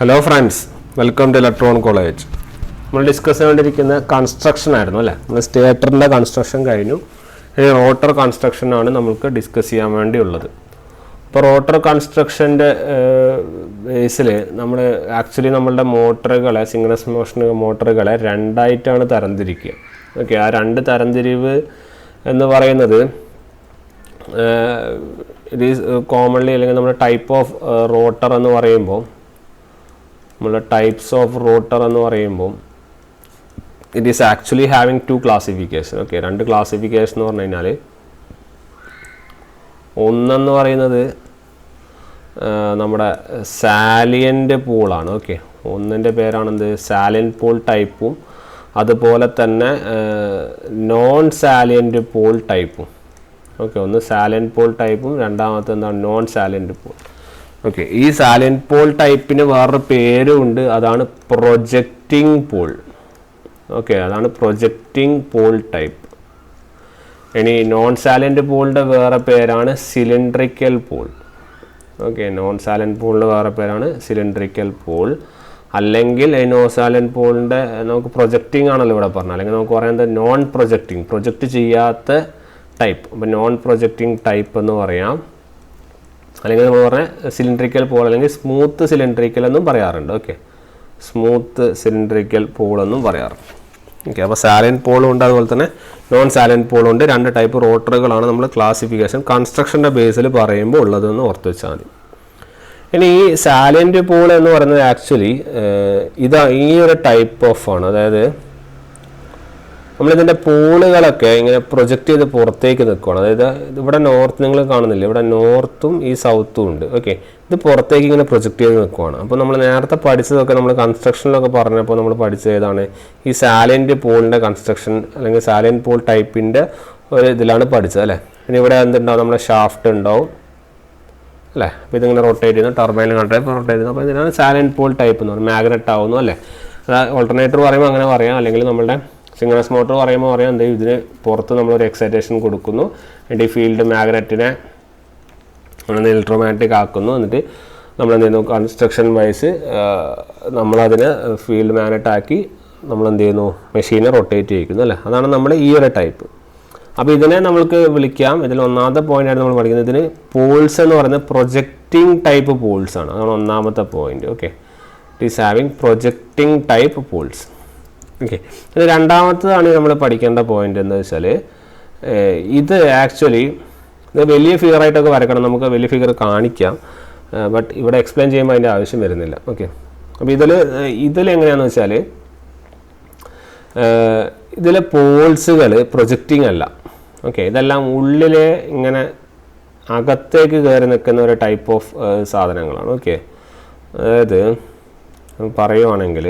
Hello friends, welcome to Electron College. We will discuss construction. Stator construction. Rotor construction. We will discuss rotor construction actually motor synchronous motion motor okay, it is commonly a type of rotor types of rotor it is actually having two classifications. Okay, two classifications one salient pool ആണ്. Okay, ഒന്നിന്റെ പേരാണ് salient pool type ഉം അതുപോലെ തന്നെ non salient pool type ഉം. Okay, ഒന്ന് salient pool type ഉം രണ്ടാമത്തെ എന്താണ് non salient pool. Okay, ഈ salient pool type ന് വേറൊരു പേരും ഉണ്ട്, അതാണ് projecting pool. Okay, അതാണ് projecting pool type. ഇനി non salient pool ന്റെ വേറെ പേരാണ് cylindrical pool. Okay, non salient pool ന്റെ വേറെ പേരാണ് cylindrical pool. അല്ലെങ്കിൽ non salient pool ന്റെ നമുക്ക് projecting ആണല്ലോ ഇവിടെ പറഞ്ഞത്, അല്ലെങ്കിൽ നമുക്ക് പറയുന്നത് non projecting, project ചെയ്യാത്ത type. അപ്പോൾ non projecting type എന്ന് പറയാം. അല്ലെങ്കിൽ നമ്മൾ പറഞ്ഞ cylindrical pool അല്ലെങ്കിൽ smooth cylindrical എന്നും പറയാറുണ്ട്. ഓക്കെ, smooth cylindrical pool എന്നും പറയാറുണ്ട്. ഓക്കെ, അപ്പോൾ salient pool ഉണ്ട്, അതുപോലെ തന്നെ non salient pool ഉണ്ട്. രണ്ട് ടൈപ്പ് റോട്ടറുകളാണ് നമ്മൾ ക്ലാസിഫിക്കേഷൻ കൺസ്ട്രക്ഷൻ്റെ ബേസിൽ പറയുമ്പോൾ ഉള്ളതെന്ന് ഓർത്ത് വെച്ചാൽ മതി. ഇനി ഈ salient pool എന്ന് പറയുന്നത് ആക്ച്വലി ഈ ഒരു ടൈപ്പ് ഓഫ് ആണ്. അതായത് നമ്മളിതിൻ്റെ പൂളുകളൊക്കെ ഇങ്ങനെ പ്രൊജക്റ്റ് ചെയ്ത് പുറത്തേക്ക് നിൽക്കുകയാണ്. അതായത് ഇവിടെ നോർത്ത് നിങ്ങൾ കാണുന്നില്ല, ഇവിടെ നോർത്തും ഈ സൗത്തും ഉണ്ട്. ഓക്കെ, ഇത് പുറത്തേക്ക് ഇങ്ങനെ പ്രൊജക്റ്റ് ചെയ്ത് നിൽക്കുകയാണ്. അപ്പോൾ നമ്മൾ നേരത്തെ പഠിച്ചതൊക്കെ നമ്മൾ കൺസ്ട്രക്ഷനിലൊക്കെ പറഞ്ഞപ്പോൾ നമ്മൾ പഠിച്ചത് ഏതാണ്, ഈ സാലൻറ്റ് പൂളിൻ്റെ കൺസ്ട്രക്ഷൻ അല്ലെങ്കിൽ സാലൻറ്റ് പൂൾ ടൈപ്പിൻ്റെ ഒരു ഇതിലാണ് പഠിച്ചത് അല്ലേ. പിന്നെ ഇവിടെ എന്തുണ്ടാവും, നമ്മുടെ ഷാഫ്റ്റ് ഉണ്ടാവും അല്ലേ. അപ്പോൾ ഇതിങ്ങനെ റൊട്ടേറ്റ് ചെയ്യുന്നു, ടർബൈനിൽ റൊട്ടേറ്റ് ചെയ്യുന്നു. അപ്പോൾ ഇതിനാണ് സാലൻറ്റ് പൂൾ ടൈപ്പ് എന്ന് പറയുന്നത്. മാഗ്നറ്റ് ആവുന്നു അല്ലേ. ഓൾട്ടർനേറ്റർ പറയുമ്പോൾ അങ്ങനെ പറയാം, അല്ലെങ്കിൽ നമ്മളുടെ സിംഗിൾസ് മോട്ടോർ പറയുമ്പോൾ പറയാം എന്ത് ഇതിന് പുറത്ത് നമ്മളൊരു എക്സൈറ്റേഷൻ കൊടുക്കുന്നു, എന്നിട്ട് ഈ ഫീൽഡ് മാഗ്നറ്റിനെ നമ്മൾ ഇലക്ട്രോമാഗ്നറ്റിക് ആക്കുന്നു. എന്നിട്ട് നമ്മളെന്ത് ചെയ്യുന്നു, കൺസ്ട്രക്ഷൻ വൈസ് നമ്മളതിനെ ഫീൽഡ് മാഗ്നറ്റ് ആക്കി നമ്മളെന്ത് ചെയ്യുന്നു, മെഷീനെ റൊട്ടേറ്റ് ചെയ്യിക്കുന്നു അല്ലേ. അതാണ് നമ്മൾ ഈ ഒരു ടൈപ്പ്. അപ്പോൾ ഇതിനെ നമ്മൾക്ക് വിളിക്കാം, ഇതിൽ ഒന്നാമത്തെ പോയിൻ്റാണ് നമ്മൾ പഠിക്കുന്നത്, ഇതിന് പോൾസ് എന്ന് പറയുന്നത് പ്രൊജക്റ്റിംഗ് ടൈപ്പ് പോൾസ് ആണ്. അതാണ് ഒന്നാമത്തെ point. Okay, it is having projecting type poles. Okay, ഇത് രണ്ടാമത്തതാണ് നമ്മൾ പഠിക്കേണ്ട പോയിന്റ് എന്താ വെച്ചാൽ, ഇത് ആക്ച്വലി ഇത് വലിയ ഫിഗറായിട്ടൊക്കെ വരക്കണം, നമുക്ക് വലിയ ഫിഗർ കാണിക്കാം, ബട്ട് ഇവിടെ എക്സ്പ്ലെയിൻ ചെയ്യുമ്പോൾ അതിൻ്റെ ആവശ്യം വരുന്നില്ല. ഓക്കെ, അപ്പോൾ ഇതിലെങ്ങനെയാണെന്ന് വെച്ചാൽ ഇതിലെ പോൾസുകൾ പ്രൊജക്റ്റിംഗ് അല്ല. ഓക്കെ, ഇതെല്ലാം ഉള്ളിലെ ഇങ്ങനെ അകത്തേക്ക് കയറി നിൽക്കുന്ന ഒരു ടൈപ്പ് ഓഫ് സാധനങ്ങളാണ്. ഓക്കെ, അതായത് പറയുവാണെങ്കിൽ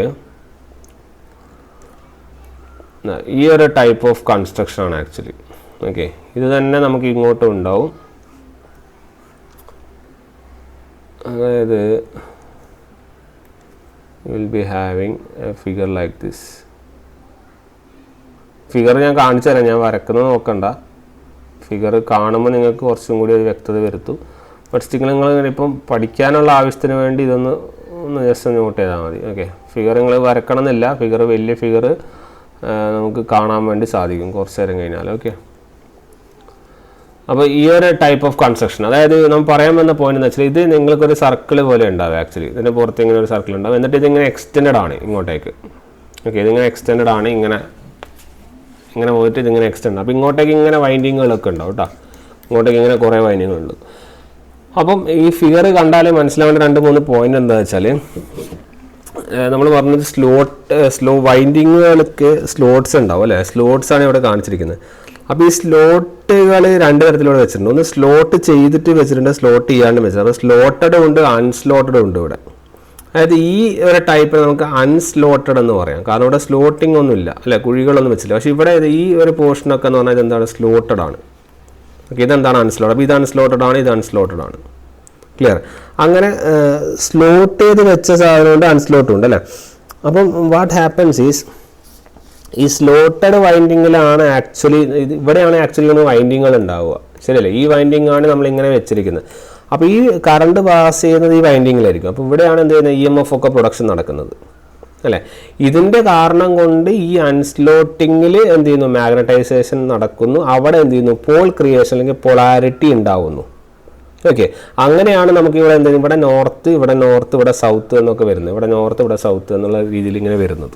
ഈ ഒരു ടൈപ്പ് ഓഫ് കൺസ്ട്രക്ഷനാണ് ആക്ച്വലി. ഓക്കെ, ഇത് തന്നെ നമുക്ക് ഇങ്ങോട്ടും ഉണ്ടാവും. അതായത് will be having A figure like this. Figure ഞാൻ കാണിച്ചു തരാം, ഞാൻ വരക്കുന്നത് നോക്കണ്ട. ഫിഗർ കാണുമ്പോൾ നിങ്ങൾക്ക് കുറച്ചും കൂടി ഒരു വ്യക്തത വരുത്തും. ബട്ട് സ്റ്റിൽ നിങ്ങൾ ഇപ്പം പഠിക്കാനുള്ള ആവശ്യത്തിന് വേണ്ടി ഒന്ന് ജസ്റ്റ് നോട്ട് ചെയ്താൽ മതി. ഓക്കെ, ഫിഗർ നിങ്ങൾ വരക്കണം എന്നില്ല, ഫിഗർ വലിയ ഫിഗർ നമുക്ക് കാണാൻ വേണ്ടി സാധിക്കും കുറച്ച് നേരം കഴിഞ്ഞാൽ. ഓക്കെ, അപ്പോൾ ഈ ഒരു ടൈപ്പ് ഓഫ് കൺസ്ട്രക്ഷൻ, അതായത് നമ്മൾ പറയാൻ വന്ന പോയിന്റ് എന്ന് വെച്ചാൽ ഇത് നിങ്ങൾക്കൊരു സർക്കിൾ പോലെ ഉണ്ടാവും. ആക്ച്വലി ഇതിൻ്റെ പുറത്ത് ഇങ്ങനെ ഒരു സർക്കിൾ ഉണ്ടാവും, എന്നിട്ട് ഇതിങ്ങനെ എക്സ്റ്റെൻഡ് ആണ് ഇങ്ങോട്ടേക്ക്. ഓക്കെ, ഇതിങ്ങനെ എക്സ്റ്റെൻഡ് ആണ്, ഇങ്ങനെ പോയിട്ട് ഇതിങ്ങനെ എക്സ്റ്റെൻഡ്. അപ്പോൾ ഇങ്ങോട്ടേക്ക് ഇങ്ങനെ വൈൻഡിങ്ങുകളൊക്കെ ഉണ്ടാവും കേട്ടോ, ഇങ്ങോട്ടേക്ക് ഇങ്ങനെ കുറേ വൈൻഡിങ്ങുകളുണ്ട്. അപ്പം ഈ ഫിഗർ കണ്ടാൽ മനസ്സിലാവേണ്ട 2-3 പോയിന്റ് എന്താ വെച്ചാൽ, നമ്മൾ പറഞ്ഞത് സ്ലോ വൈൻഡിങ്ങുകൾക്ക് സ്ലോട്ട്സ് ഉണ്ടാവും അല്ലേ. സ്ലോട്ട്സ് ആണ് ഇവിടെ കാണിച്ചിരിക്കുന്നത്. അപ്പോൾ ഈ സ്ലോട്ടുകൾ രണ്ട് തരത്തിലൂടെ വെച്ചിട്ടുണ്ട്. ഒന്ന് സ്ലോട്ട് ചെയ്തിട്ട് വെച്ചിട്ടുണ്ട്, സ്ലോട്ട് ചെയ്യാണ്ട് വെച്ചിട്ടുണ്ട്. അപ്പോൾ സ്ലോട്ടഡ് ഉണ്ട്, അൺസ്ലോട്ടഡ് ഉണ്ട് ഇവിടെ. അതായത് ഈ ഒരു ടൈപ്പിൽ നമുക്ക് അൺസ്ലോട്ടഡ് എന്ന് പറയാം, കാരണം ഇവിടെ സ്ലോട്ടിംഗ് ഒന്നും ഇല്ല അല്ലേ, കുഴികളൊന്നും വെച്ചില്ല. പക്ഷേ ഇവിടെ ഈ ഒരു പോർഷനൊക്കെ എന്ന് പറഞ്ഞാൽ ഇതെന്താണ്, സ്ലോട്ടഡ് ആണ്. ഓക്കെ, ഇതെന്താണ് അൺസ്ലോട്ടഡ്. അപ്പോൾ ഇത് അൺസ്ലോട്ടഡ് ആണ്, ഇത് അൺസ്ലോട്ടഡ് ആണ്. ക്ലിയർ. അങ്ങനെ സ്ലോട്ട് ചെയ്ത് വെച്ച സാധനമുണ്ട്, അൺസ്ലോട്ടും ഉണ്ട് അല്ലേ. അപ്പം വാട്ട് ഹാപ്പൻസ് ഈസ്, ഈ സ്ലോട്ടഡ് വൈൻഡിങ്ങിലാണ് ഇവിടെയാണ് ആക്ച്വലി വൈൻഡിങ്ങുകൾ ഉണ്ടാവുക, ശരിയല്ലേ. ഈ വൈൻഡിങ് ആണ് നമ്മളിങ്ങനെ വെച്ചിരിക്കുന്നത്. അപ്പോൾ ഈ കറണ്ട് പാസ് ചെയ്യുന്നത് ഈ വൈൻഡിങ്ങിലായിരിക്കും. അപ്പോൾ ഇവിടെയാണ് എന്ത് ചെയ്യുന്നത്, EMF ഒക്കെ പ്രൊഡക്ഷൻ നടക്കുന്നത് അല്ലേ. ഇതിൻ്റെ കാരണം കൊണ്ട് ഈ അൺസ്ലോട്ടിങ്ങിൽ എന്ത് ചെയ്യുന്നു, മാഗ്നറ്റൈസേഷൻ നടക്കുന്നു. അവിടെ എന്ത് ചെയ്യുന്നു, പോൾ ക്രിയേഷൻ അല്ലെങ്കിൽ പൊളാരിറ്റി ഉണ്ടാവുന്നു. ഓക്കെ, അങ്ങനെയാണ് നമുക്ക് ഇവിടെ എന്ത് ചെയ്യുന്നത്, ഇവിടെ നോർത്ത് ഇവിടെ സൗത്ത് എന്നൊക്കെ വരുന്നത്, ഇവിടെ നോർത്ത് ഇവിടെ സൗത്ത് എന്നുള്ള രീതിയിൽ ഇങ്ങനെ വരുന്നത്.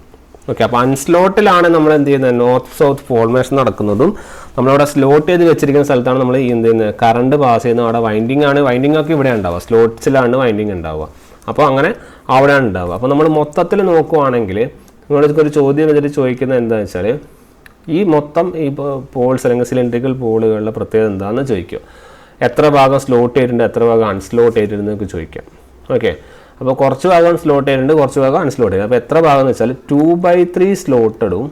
ഓക്കെ, അപ്പോൾ അൺസ്ലോട്ടിലാണ് നമ്മൾ എന്ത് ചെയ്യുന്നത്, നോർത്ത് സൗത്ത് ഫോർമേഷൻ നടക്കുന്നതും നമ്മളിവിടെ സ്ലോട്ട് ചെയ്ത് വെച്ചിരിക്കുന്ന സ്ഥലത്താണ് നമ്മൾ എന്ത് ചെയ്യുന്നത്, കറണ്ട് പാസ് ചെയ്യുന്നത്. അവിടെ വൈൻഡിങ് ഒക്കെ ഇവിടെ ഉണ്ടാവുക, സ്ലോട്ട്സിലാണ് വൈൻഡിങ് ഉണ്ടാവുക. അപ്പോൾ അങ്ങനെ അവിടെയാണ് ഉണ്ടാവുക. അപ്പോൾ നമ്മൾ മൊത്തത്തിൽ നോക്കുവാണെങ്കിൽ നിങ്ങളൊരു ചോദ്യം ഇതിൽ ചോദിക്കുന്നത് എന്താണെന്ന് വെച്ചാൽ, ഈ മൊത്തം ഈ പോൾസ് അല്ലെങ്കിൽ സിലിണ്ടറിക്കൽ പോളുകളുടെ പ്രത്യേകത എന്താണെന്ന് ചോദിക്കും. എത്ര ഭാഗം സ്ലോട്ട് ചെയ്തിട്ടുണ്ട്, എത്ര ഭാഗം അൺസ്ലോട്ട് ചെയ്തിട്ടുണ്ട് എന്നൊക്കെ ചോദിക്കാം. ഓക്കെ, അപ്പോൾ കുറച്ച് ഭാഗം സ്ലോട്ട് ചെയ്തിട്ടുണ്ട്, കുറച്ച് ഭാഗം അൺസ്ലോട്ട് ചെയ്ത്. അപ്പോൾ എത്ര ഭാഗം എന്ന് വെച്ചാൽ 2/3 സ്ലോട്ടഡും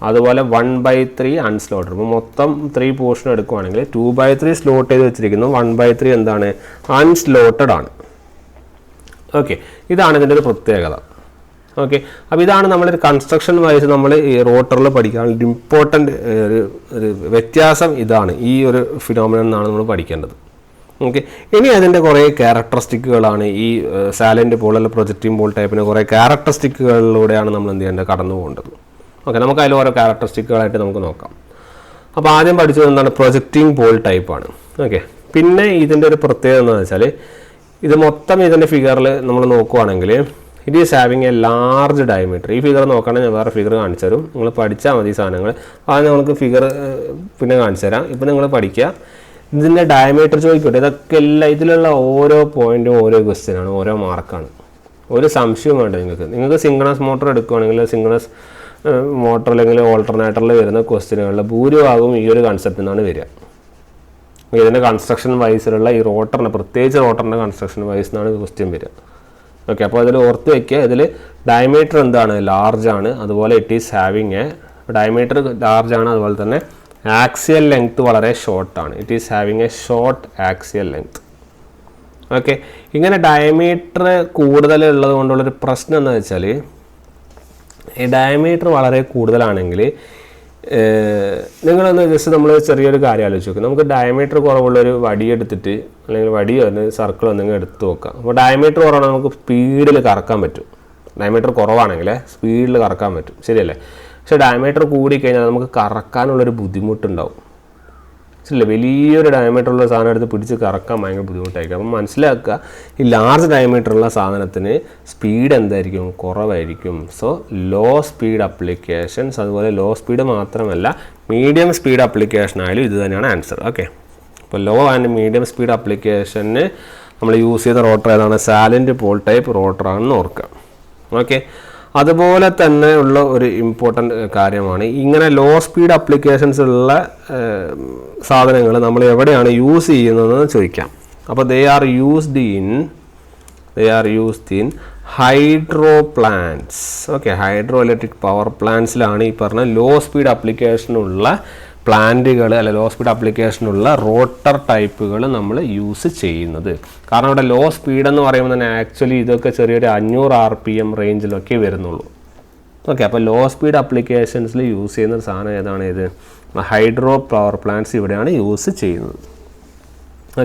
അതുപോലെ 1/3 അൺസ്ലോട്ടഡ്. അപ്പോൾ മൊത്തം 3 പോർഷൻ എടുക്കുവാണെങ്കിൽ 2/3 സ്ലോട്ട് ചെയ്ത് വെച്ചിരിക്കുന്നു, 1/3 എന്താണ്, അൺസ്ലോട്ടഡ് ആണ്. ഓക്കെ, ഇതാണ് ഇതിൻ്റെ ഒരു പ്രത്യേകത. ഓക്കെ, അപ്പോൾ ഇതാണ് നമ്മളൊരു കൺസ്ട്രക്ഷൻ വൈസ് നമ്മൾ ഈ റോട്ടറിൽ പഠിക്കാനുള്ള ഇമ്പോർട്ടൻ്റ് ഒരു വ്യത്യാസം. ഇതാണ് ഈ ഒരു ഫിനോമിനൻ എന്നാണ് നമ്മൾ പഠിക്കേണ്ടത്. ഓക്കെ, ഇനി അതിൻ്റെ കുറേ ക്യാരക്ടറിസ്റ്റിക്കുകളാണ് ഈ സാലൻ്റ് പോൾ അല്ലെങ്കിൽ പ്രൊജക്റ്റിംഗ് പോൾ ടൈപ്പിന് കുറേ ക്യാരക്ടറിസ്റ്റിക്കുകളിലൂടെയാണ് നമ്മൾ എന്ത് ചെയ്യേണ്ടത്, കടന്നു പോകേണ്ടത്. ഓക്കെ, നമുക്ക് അതിൽ ഓരോ ക്യാരക്ടറിസ്റ്റിക്കുകളായിട്ട് നമുക്ക് നോക്കാം. അപ്പോൾ ആദ്യം പഠിച്ചത് എന്താണ്, പ്രൊജക്റ്റിംഗ് പോൾ ടൈപ്പാണ്. ഓക്കെ, പിന്നെ ഇതിൻ്റെ ഒരു പ്രത്യേകത എന്താണെന്ന് വെച്ചാൽ, ഇത് മൊത്തം ഇതിൻ്റെ ഫിഗറിൽ നമ്മൾ നോക്കുവാണെങ്കിൽ it is having A large diameter. ഈ ഫിഗർ നോക്കുകയാണെങ്കിൽ ഞാൻ വേറെ ഫിഗർ കാണിച്ചു തരും, നിങ്ങൾ പഠിച്ചാൽ മതി ഈ സാധനങ്ങൾ. അത് നമുക്ക് ഫിഗർ പിന്നെ കാണിച്ചു തരാം. ഇപ്പം നിങ്ങൾ പഠിക്കുക, ഇതിൻ്റെ ഡയമീറ്റർ ചോദിക്കട്ടെ. ഇതൊക്കെ എല്ലാം ഇതിലുള്ള ഓരോ പോയിൻറ്റും ഓരോ ക്വസ്റ്റ്യനാണ്, ഓരോ മാർക്കാണ്. ഒരു സംശയവും വേണ്ട നിങ്ങൾക്ക് സിംഗണസ് മോട്ടോർ എടുക്കുകയാണെങ്കിൽ സിംഗണസ് മോട്ടോർ അല്ലെങ്കിൽ ഓൾട്ടർനേറ്ററിൽ വരുന്ന ക്വസ്റ്റ്യനുകളിൽ ഭൂരിഭാഗവും ഈ ഒരു കൺസെപ്റ്റിൽ നിന്നാണ് വരിക. ഇതിൻ്റെ കൺസ്ട്രക്ഷൻ വൈസിലുള്ള ഈ റോട്ടറിൻ്റെ, പ്രത്യേകിച്ച് റോട്ടറിൻ്റെ കൺസ്ട്രക്ഷൻ വൈസ് എന്നാണ് ക്വസ്റ്റ്യൻ വരിക. ഓക്കെ, അപ്പോൾ അതിൽ ഓർത്ത് വയ്ക്കുക, ഇതിൽ ഡയമീറ്റർ എന്താണ്, ലാർജ് ആണ്. അതുപോലെ it is having diameter large ആണ്. അതുപോലെ തന്നെ ആക്സിയൽ ലെങ്ത് വളരെ ഷോർട്ടാണ്. It is having a short axial length. Okay, ഇങ്ങനെ ഡയമീറ്റർ കൂടുതലുള്ളത് കൊണ്ടുള്ളൊരു പ്രശ്നം എന്താ വെച്ചാൽ, ഈ ഡയമീറ്റർ വളരെ കൂടുതലാണെങ്കിൽ നിങ്ങളൊന്ന് ജസ്റ്റ് നമ്മൾ ചെറിയൊരു കാര്യം ആലോചിച്ച് നോക്കുക. നമുക്ക് ഡയമീറ്റർ കുറവുള്ളൊരു വടി എടുത്തിട്ട് അല്ലെങ്കിൽ വടിയോ സർക്കിളോ എന്തെങ്കിലും എടുത്ത് നോക്കാം. അപ്പോൾ ഡയമീറ്റർ കുറവാണെങ്കിൽ നമുക്ക് സ്പീഡിൽ കറക്കാൻ പറ്റും. ഡയമീറ്റർ കുറവാണെങ്കിൽ സ്പീഡിൽ കറക്കാൻ പറ്റും, ശരിയല്ലേ? പക്ഷേ ഡയമീറ്റർ കൂടിക്കഴിഞ്ഞാൽ നമുക്ക് കറക്കാനുള്ളൊരു ബുദ്ധിമുട്ടുണ്ടാവും, ശരിയല്ലേ? വലിയൊരു ഡയമീറ്ററുള്ള സാധനം എടുത്ത് പിടിച്ച് കറക്കാൻ ഭയങ്കര ബുദ്ധിമുട്ടായിരിക്കും. അപ്പം മനസ്സിലാക്കുക, ഈ ലാർജ് ഡയമീറ്ററുള്ള സാധനത്തിന് സ്പീഡ് എന്തായിരിക്കും, കുറവായിരിക്കും. സോ ലോ സ്പീഡ് അപ്ലിക്കേഷൻസ്, അതുപോലെ ലോ സ്പീഡ് മാത്രമല്ല മീഡിയം സ്പീഡ് അപ്ലിക്കേഷൻ ആയാലും ഇത് തന്നെയാണ് ആൻസർ. ഓക്കെ, അപ്പോൾ ലോ ആൻഡ് മീഡിയം സ്പീഡ് അപ്ലിക്കേഷന് നമ്മൾ യൂസ് ചെയ്ത റോട്ടർ ഏതാണ്, സാലൻ്റ് പോൾ ടൈപ്പ് റോട്ടറാണെന്ന് ഓർക്കുക. ഓക്കെ, അതുപോലെ തന്നെ ഉള്ള ഒരു ഇമ്പോർട്ടൻ്റ് കാര്യമാണ്, ഇങ്ങനെ ലോ സ്പീഡ് അപ്ലിക്കേഷൻസ് ഉള്ള സാധനങ്ങൾ നമ്മൾ എവിടെയാണ് യൂസ് ചെയ്യുന്നതെന്ന് ചോദിക്കാം. അപ്പോൾ they are used in hydro plants. Okay, hydro electric power പ്ലാന്റ്സിലാണ് ഈ പറഞ്ഞ ലോ സ്പീഡ് അപ്ലിക്കേഷനുള്ള പ്ലാന്റുകൾ അല്ലെ ലോ സ്പീഡ് അപ്ലിക്കേഷനുള്ള റോട്ടർ ടൈപ്പുകൾ നമ്മൾ യൂസ് ചെയ്യുന്നത്. കാരണം ഇവിടെ ലോ സ്പീഡ് എന്ന് പറയുമ്പോൾ തന്നെ ആക്ച്വലി ഇതൊക്കെ ചെറിയൊരു 500 RPM റേഞ്ചിലൊക്കെ വരുന്നുള്ളൂ. ഓക്കെ, അപ്പോൾ ലോ സ്പീഡ് അപ്ലിക്കേഷൻസിൽ യൂസ് ചെയ്യുന്ന ഒരു സാധനം ഏതാണ്, ഇത് ഹൈഡ്രോ പവർ പ്ലാന്റ്സ് ഇവിടെയാണ് യൂസ് ചെയ്യുന്നത്.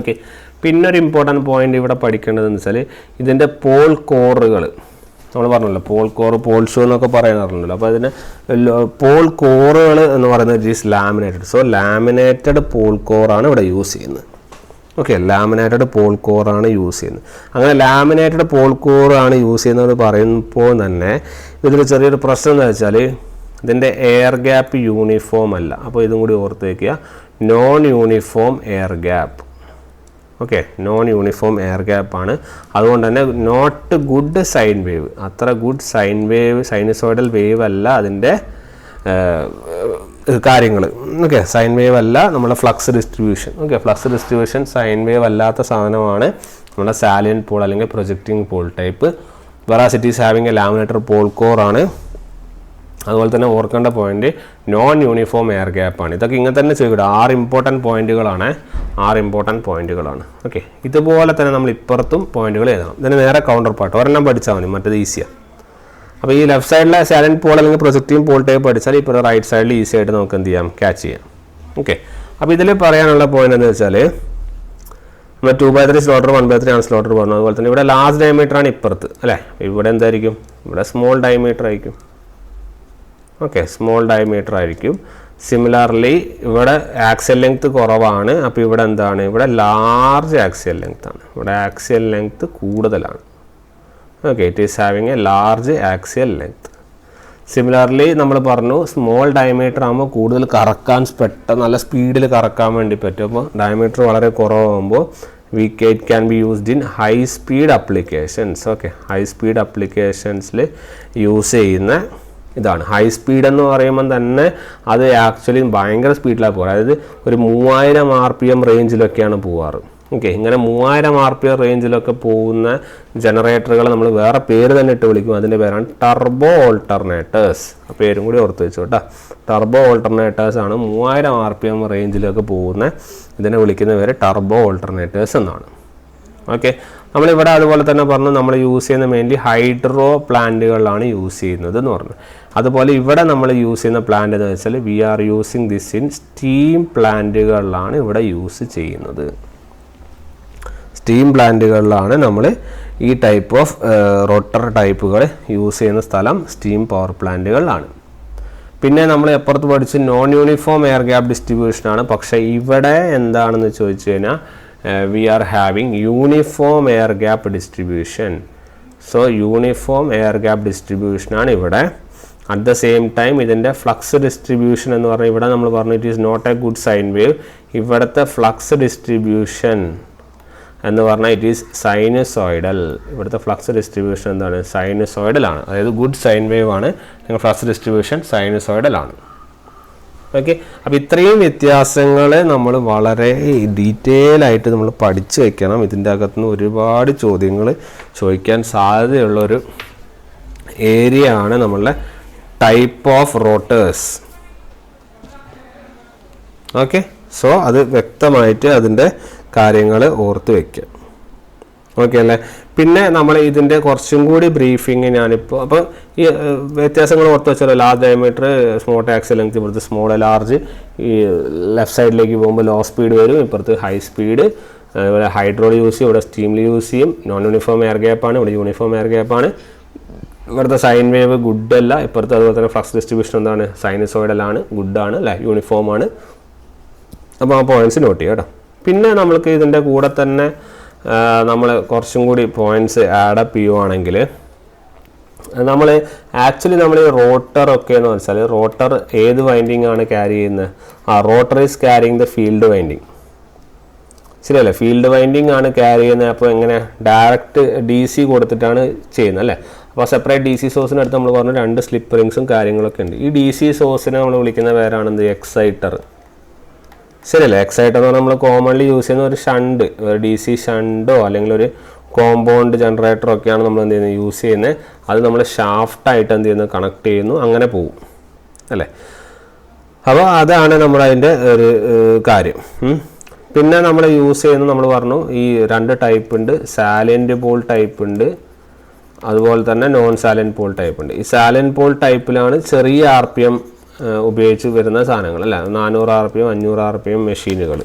ഓക്കെ, പിന്നെ ഒരു ഇമ്പോർട്ടൻറ്റ് പോയിന്റ് ഇവിടെ പഠിക്കേണ്ടതെന്ന് വെച്ചാൽ ഇതിൻ്റെ പോൾ കോറുകൾ. നമ്മൾ പറഞ്ഞല്ലോ പോൾ കോർ, പോൾ ഷൂ എന്നൊക്കെ പറയാറുണ്ടല്ലോ. അപ്പോൾ അതിന് പോൾ കോറുകൾ എന്ന് പറയുന്നത് is laminated. So laminated pole കോറാണ് ഇവിടെ യൂസ് ചെയ്യുന്നത്. ഓക്കെ, ലാമിനേറ്റഡ് പോൾ കോറാണ് യൂസ് ചെയ്യുന്നത്. അങ്ങനെ ലാമിനേറ്റഡ് പോൾ കോറാണ് യൂസ് ചെയ്യുന്നത് പറയുമ്പോൾ തന്നെ ഇതിൽ ചെറിയൊരു പ്രശ്നം എന്ന് വെച്ചാൽ ഇതിൻ്റെ എയർ ഗ്യാപ്പ് യൂണിഫോം അല്ല. അപ്പോൾ ഇതും കൂടി ഓർത്ത് വയ്ക്കുക, non uniform air gap. Okay, non uniform air ഗ്യാപ്പാണ്. അതുകൊണ്ട് തന്നെ നോട്ട് ഗുഡ് സൈൻ വേവ്, അത്ര ഗുഡ് സൈനസോയിഡൽ വേവ് അല്ല അതിൻ്റെ കാര്യങ്ങൾ. ഓക്കെ, സൈൻ വേവ് അല്ല നമ്മുടെ flux distribution. Okay, flux distribution sine wave അല്ലാത്ത സാധനമാണ് നമ്മുടെ സാലിയൻറ്റ് പോൾ അല്ലെങ്കിൽ projecting pole type. Whereas it is having a laminated pole കോറാണ്. അതുപോലെ തന്നെ ഓർക്കേണ്ട പോയിന്റ് നോൺ യൂണിഫോം എയർ ഗ്യാപ്പാണ്. ഇതൊക്കെ ഇങ്ങനെ തന്നെ ചോദിക്കട്ടെ, 6 ഇമ്പോർട്ടൻറ്റ് പോയിന്റുകളാണ്. ഓക്കെ, ഇതുപോലെ തന്നെ നമ്മൾ ഇപ്പുറത്തും പോയിന്റുകൾ എഴുതണം. ഇതിന് നേരെ കൗണ്ടർ പാർട്ട് ഒരെണ്ണം പഠിച്ചാൽ മതി, മറ്റേത് ഈസിയാണ്. അപ്പോൾ ഈ ലെഫ്റ്റ് സൈഡിലെ സാലൻ്റ് പോൾ അല്ലെങ്കിൽ പ്രൊജക്റ്റീവ് പോൾ ടൈപ്പ് പഠിച്ചാൽ ഇപ്പോൾ റൈറ്റ് സൈഡിൽ ഈസി ആയിട്ട് നമുക്ക് എന്ത് ചെയ്യാം, ക്യാച്ച് ചെയ്യാം. ഓക്കെ, അപ്പോൾ ഇതിൽ പറയാനുള്ള പോയിന്റ് എന്ന് വെച്ചാൽ നമ്മൾ 2/3 സ്ലോട്ടർ 1/3 ആണ് സ്ലോട്ടർ പറഞ്ഞു. അതുപോലെ തന്നെ ഇവിടെ ലാർജ് ഡയമീറ്റർ ആണ് ഇപ്പുറത്ത് അല്ലേ. ഇവിടെ എന്തായിരിക്കും, ഇവിടെ സ്മോൾ ഡയമീറ്റർ ആയിരിക്കും. ഓക്കെ, സ്മോൾ ഡയമീറ്റർ ആയിരിക്കും. സിമിലർലി ഇവിടെ ആക്സിയൽ ലെങ്ത് കുറവാണ്. അപ്പോൾ ഇവിടെ എന്താണ്, ഇവിടെ ലാർജ് ആക്സിയൽ ലെങ്ത് ആണ്. ഇവിടെ ആക്സിയൽ ലെങ്ത് കൂടുതലാണ്. Okay, it is having A large axial length. Similarly നമ്മൾ പറഞ്ഞു സ്മോൾ ഡയമീറ്റർ ആകുമ്പോൾ കൂടുതൽ കറക്കാൻ പെട്ടെന്ന് നല്ല സ്പീഡിൽ കറക്കാൻ വേണ്ടി പറ്റും. അപ്പോൾ ഡയമീറ്റർ വളരെ കുറവാകുമ്പോൾ it can be used in high speed applications. Okay, high speed അപ്ലിക്കേഷൻസിൽ യൂസ് ചെയ്യുന്ന ഇതാണ്. ഹൈ സ്പീഡ് എന്ന് പറയുമ്പം തന്നെ അത് ആക്ച്വലി ഭയങ്കര സ്പീഡിലാണ് പോകുക. അതായത് ഒരു 3000 RPM റേഞ്ചിലൊക്കെയാണ് പോവാറ്. ഓക്കെ, ഇങ്ങനെ 3000 RPM റേഞ്ചിലൊക്കെ പോകുന്ന ജനറേറ്ററുകൾ നമ്മൾ വേറെ പേര് തന്നെ ഇട്ട് വിളിക്കും. അതിൻ്റെ പേരാണ് ടർബോ ഓൾട്ടർനേറ്റേഴ്സ്. ആ പേരും കൂടി ഓർത്ത് വെച്ചു കേട്ടോ. ടർബോ ഓൾട്ടർനേറ്റേഴ്സ് ആണ് 3000 RPM റേഞ്ചിലൊക്കെ പോകുന്ന ഇതിനെ വിളിക്കുന്ന പേര് ടർബോ ഓൾട്ടർനേറ്റേഴ്സ് എന്നാണ്. ഓക്കെ, നമ്മളിവിടെ അതുപോലെ തന്നെ പറഞ്ഞു നമ്മൾ യൂസ് ചെയ്യുന്ന മെയിൻലി ഹൈഡ്രോ പ്ലാന്റുകളിലാണ് യൂസ് ചെയ്യുന്നത് എന്ന് പറഞ്ഞു. അതുപോലെ ഇവിടെ നമ്മൾ യൂസ് ചെയ്യുന്ന പ്ലാന്റ് എന്ന് വെച്ചാൽ we are using this in steam പ്ലാന്റുകളിലാണ് ഇവിടെ യൂസ് ചെയ്യുന്നത്. സ്റ്റീം പ്ലാന്റുകളിലാണ് നമ്മൾ ഈ ടൈപ്പ് ഓഫ് റോട്ടർ ടൈപ്പുകൾ യൂസ് ചെയ്യുന്ന സ്ഥലം സ്റ്റീം പവർ പ്ലാന്റുകളിലാണ്. പിന്നെ നമ്മൾ എപ്പുറത്ത് പഠിച്ച് നോൺ യൂണിഫോം എയർ ഗ്യാപ്പ് ഡിസ്ട്രിബ്യൂഷനാണ്. പക്ഷേ ഇവിടെ എന്താണെന്ന് ചോദിച്ചു കഴിഞ്ഞാൽ we are having uniform air gap distribution. So uniform air gap distribution ആണ് ഇവിടെ. At the same time ഇതിൻ്റെ ഫ്ലക്സ് ഡിസ്ട്രിബ്യൂഷൻ എന്ന് പറഞ്ഞാൽ ഇവിടെ നമ്മൾ പറഞ്ഞു it is not a good sine wave. ഇവിടുത്തെ ഫ്ലക്സ് ഡിസ്ട്രിബ്യൂഷൻ എന്ന് പറഞ്ഞാൽ ഇറ്റ് ഈസ് സൈനുസോയിഡൽ. ഇവിടുത്തെ ഫ്ലക്സ് ഡിസ്ട്രിബ്യൂഷൻ എന്താണ്, സൈനുസോയിഡൽ ആണ്. അതായത് ഗുഡ് സൈൻ വേവ് ആണ്. ഫ്ലക്സ് ഡിസ്ട്രിബ്യൂഷൻ സൈനുസോയിഡൽ ആണ്. ഓക്കെ, അപ്പോൾ ഇത്രയും വ്യത്യാസങ്ങൾ നമ്മൾ വളരെ ഡീറ്റെയിൽ ആയിട്ട് നമ്മൾ പഠിച്ചു വയ്ക്കണം. ഇതിൻ്റെ അകത്തുനിന്ന് ഒരുപാട് ചോദ്യങ്ങൾ ചോദിക്കാൻ സാധ്യതയുള്ളൊരു ഏരിയ ആണ് നമ്മളുടെ type of rotors. Okay, so അത് വ്യക്തമായിട്ട് അതിൻ്റെ കാര്യങ്ങൾ ഓർത്ത് വയ്ക്കുക. ഓക്കെ അല്ലേ. പിന്നെ നമ്മൾ ഇതിൻ്റെ കുറച്ചും കൂടി ബ്രീഫിങ് ഞാനിപ്പോൾ അപ്പോൾ ഈ വ്യത്യാസങ്ങൾ ഓർത്ത് വെച്ചാലോ, large diameter, small axial length, ഇവിടുത്തെ സ്മോൾ ലാർജ്, ഈ ലെഫ്റ്റ് സൈഡിലേക്ക് പോകുമ്പോൾ ലോ സ്പീഡ് വരും, ഇപ്പുറത്ത് ഹൈ സ്പീഡ്. ഇവിടെ ഹൈഡ്രോൾ യൂസ് ചെയ്യും, ഇവിടെ സ്റ്റീമിൽ യൂസ് ചെയ്യും. നോൺ യൂണിഫോം എയർ ഗ്യാപ്പാണ്, ഇവിടെ യൂണിഫോം എയർ ഗ്യാപ്പാണ്. ഇവിടുത്തെ സൈൻ വേവ് ഗുഡ് അല്ല, ഇപ്പുറത്ത് അതുപോലെ തന്നെ ഫ്ലക്സ് ഡിസ്ട്രിബ്യൂഷൻ എന്താണ്, സൈനസോയിഡലാണ്, ഗുഡാണ് അല്ലേ, യൂണിഫോമാണ്. അപ്പോൾ ആ പോയിൻറ്റ്സ് നോട്ട് ചെയ്യുക കേട്ടോ. പിന്നെ നമ്മൾക്ക് ഇതിൻ്റെ കൂടെ തന്നെ നമ്മൾ കുറച്ചും കൂടി പോയിൻറ്റ്സ് ആഡപ്പ് ചെയ്യുവാണെങ്കിൽ നമ്മൾ ആക്ച്വലി നമ്മൾ ഈ റോട്ടറൊക്കെ എന്ന് വെച്ചാൽ റോട്ടർ ഏത് വൈൻഡിങ് ആണ് ക്യാരി ചെയ്യുന്നത്, rotor is carrying the field winding. ശരിയല്ലേ, ഫീൽഡ് വൈൻഡിങ് ആണ് ക്യാരി ചെയ്യുന്നത്. അപ്പോൾ എങ്ങനെ ഡയറക്റ്റ് DC കൊടുത്തിട്ടാണ് ചെയ്യുന്നത് അല്ലേ. അപ്പോൾ സെപ്പറേറ്റ് DC സോഴ്സിനടുത്ത് നമ്മൾ പറഞ്ഞു 2 സ്ലിപ്പ് റിങ്സും കാര്യങ്ങളൊക്കെ ഉണ്ട്. ഈ DC സോഴ്സിനെ നമ്മൾ വിളിക്കുന്ന പേരാണെന്ത്, എക്സൈറ്റർ. ശരിയല്ലേ, എക്സൈറ്റർ എന്ന് പറഞ്ഞാൽ നമ്മൾ കോമൺലി യൂസ് ചെയ്യുന്ന ഒരു ഷണ്ട്, ഒരു DC ഷണ്ടോ അല്ലെങ്കിൽ ഒരു കോമ്പൗണ്ട് ജനറേറ്ററോ ഒക്കെയാണ് നമ്മൾ എന്ത് ചെയ്യുന്നത്, യൂസ് ചെയ്യുന്നത്. അത് നമ്മൾ ഷാഫ്റ്റായിട്ട് എന്ത് ചെയ്യുന്നത്, കണക്ട് ചെയ്യുന്നു, അങ്ങനെ പോകും അല്ലേ. അപ്പോൾ അതാണ് നമ്മളതിൻ്റെ ഒരു കാര്യം. പിന്നെ നമ്മൾ യൂസ് ചെയ്യുന്നത് നമ്മൾ പറഞ്ഞു ഈ 2 ടൈപ്പ് ഉണ്ട്, സാലൻറ്റ് പോൾ ടൈപ്പ് ഉണ്ട്, അതുപോലെ തന്നെ നോൺ സാലൻറ്റ് പോൾ ടൈപ്പ് ഉണ്ട്. ഈ സാലൻറ്റ് പോൾ ടൈപ്പിലാണ് ചെറിയ RPM ഉപയോഗിച്ച് വരുന്ന സാധനങ്ങൾ അല്ല, 400 RPM 500 RPM മെഷീനുകൾ.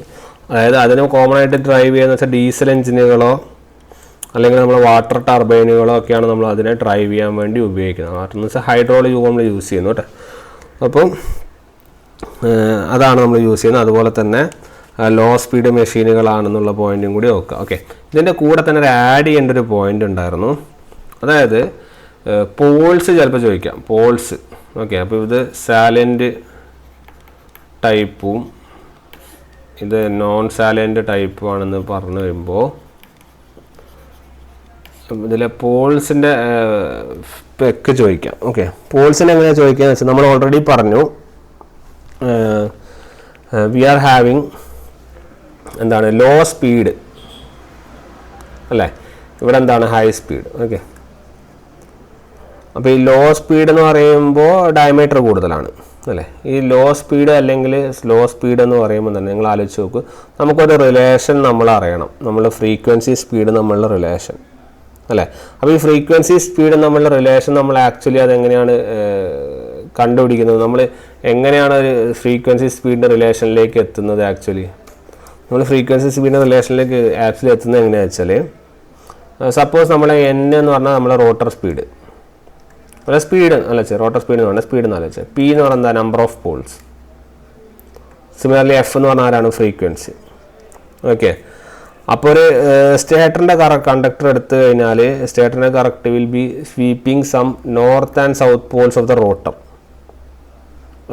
അതായത് അതിന് കോമൺ ആയിട്ട് ഡ്രൈവ് ചെയ്യുന്ന വെച്ചാൽ ഡീസൽ എഞ്ചിനുകളോ അല്ലെങ്കിൽ നമ്മൾ വാട്ടർ ടർബൈനുകളോ ഒക്കെയാണ് നമ്മൾ അതിനെ ഡ്രൈവ് ചെയ്യാൻ വേണ്ടി ഉപയോഗിക്കുന്നത്. വാട്ടർ എന്ന് വെച്ചാൽ ഹൈഡ്രോളിക് നമ്മൾ യൂസ് ചെയ്യുന്നു കേട്ടോ. അപ്പം അതാണ് നമ്മൾ യൂസ് ചെയ്യുന്നത്. അതുപോലെ തന്നെ ലോ സ്പീഡ് മെഷീനുകളാണെന്നുള്ള പോയിന്റും കൂടി നോക്കുക. ഓക്കെ, ഇതിൻ്റെ കൂടെ തന്നെ ഒരു ആഡ് ചെയ്യേണ്ട ഒരു പോയിന്റ് ഉണ്ടായിരുന്നു. അതായത് പോൾസ് ചിലപ്പോൾ ചോദിക്കാം, പോൾസ്. ഓക്കെ, അപ്പോൾ ഇത് സാലൻറ്റ് ടൈപ്പും ഇത് നോൺ സാലൻറ്റ് ടൈപ്പും ആണെന്ന് പറഞ്ഞു വരുമ്പോൾ ഇതിലെ പോൾസിൻ്റെ പെക്ക് ചോദിക്കാം. ഓക്കെ, പോൾസിന് എങ്ങനെയാണ് ചോദിക്കുക വെച്ചാൽ നമ്മൾ ഓൾറെഡി പറഞ്ഞു വി ആർ ഹാവിങ് എന്താണ് ലോ സ്പീഡ് അല്ലേ, ഇവിടെ എന്താണ് ഹൈ സ്പീഡ്. ഓക്കെ, അപ്പോൾ ഈ ലോ സ്പീഡ് എന്ന് പറയുമ്പോൾ ഡയമീറ്റർ കൂടുതലാണ് അല്ലേ. ഈ ലോ സ്പീഡ് അല്ലെങ്കിൽ സ്ലോ സ്പീഡ് എന്ന് പറയുമ്പോൾ തന്നെ നിങ്ങൾ ആലോചിച്ച് നോക്കൂ, നമുക്കൊരു റിലേഷൻ നമ്മൾ അറിയണം, നമ്മൾ ഫ്രീക്വൻസി സ്പീഡ് നമ്മളുടെ റിലേഷൻ അല്ലേ. അപ്പോൾ ഈ ഫ്രീക്വൻസി സ്പീഡ് നമ്മളുടെ റിലേഷൻ നമ്മൾ ആക്ച്വലി അതെങ്ങനെയാണ് കണ്ടുപിടിക്കുന്നത്, നമ്മൾ എങ്ങനെയാണ് ഒരു ഫ്രീക്വൻസി സ്പീഡിൻ്റെ റിലേഷനിലേക്ക് എത്തുന്നത്? ആക്ച്വലി നമ്മൾ ഫ്രീക്വൻസി സ്പീഡിൻ്റെ റിലേഷനിലേക്ക് ആക്ച്വലി എത്തുന്നത് എങ്ങനെയാണെന്ന് വെച്ചാൽ സപ്പോസ് നമ്മളെ N എന്ന് പറഞ്ഞാൽ നമ്മളെ റോട്ടർ സ്പീഡ്, അല്ല സ്പീഡ് അല്ല വെച്ചാൽ റോട്ടർ സ്പീഡ് എന്ന് പറഞ്ഞാൽ സ്പീഡ് എന്നല്ല വെച്ചാൽ P എന്ന് പറഞ്ഞാൽ എന്താ number of Paul's. Similarly F എന്ന് പറഞ്ഞാൽ ആരാണ് ഫ്രീക്വൻസി. ഓക്കെ, അപ്പോൾ ഒരു സ്റ്റേറ്ററിൻ്റെ കണ്ടക്ടർ എടുത്തു കഴിഞ്ഞാൽ സ്റ്റേറ്ററിൻ്റെ current will be sweeping some north and south poles of the rotor.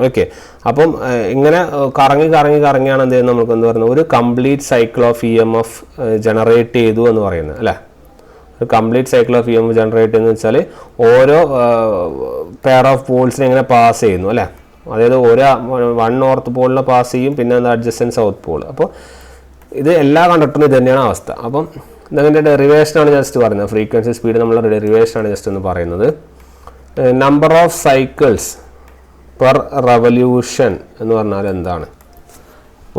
Okay, അപ്പം ഇങ്ങനെ കറങ്ങിയാണ് എന്ത് ചെയ്യുന്നത് നമുക്ക് എന്ത് പറയുന്നത് ഒരു complete cycle of EMF generate ചെയ്തു എന്ന് പറയുന്നത് അല്ലേ. ഒരു complete cycle of EMF generate ചെയ്യുന്നത് വെച്ചാൽ ഓരോ പെയർ ഓഫ് പോൾസിനെ ഇങ്ങനെ പാസ് ചെയ്യുന്നു അല്ലേ. അതായത് വൺ നോർത്ത് പോളിനെ പാസ് ചെയ്യും, പിന്നെ എന്താ അഡ്ജസ്റ്റൻറ്റ് സൗത്ത് പോൾ. അപ്പോൾ ഇത് എല്ലാ കണ്ടക്ടറിനും ഇത് തന്നെയാണ് അവസ്ഥ. അപ്പം ഇതിൻ്റെ ഡെറിവേഷനാണ് ജസ്റ്റ് പറയുന്നത്. ഫ്രീക്വൻസി സ്പീഡ് നമ്മളുടെ ഡെറിവേഷനാണ് ജസ്റ്റ് എന്ന് പറയുന്നത്. Number of cycles per revolution എന്ന് പറഞ്ഞാൽ എന്താണ്?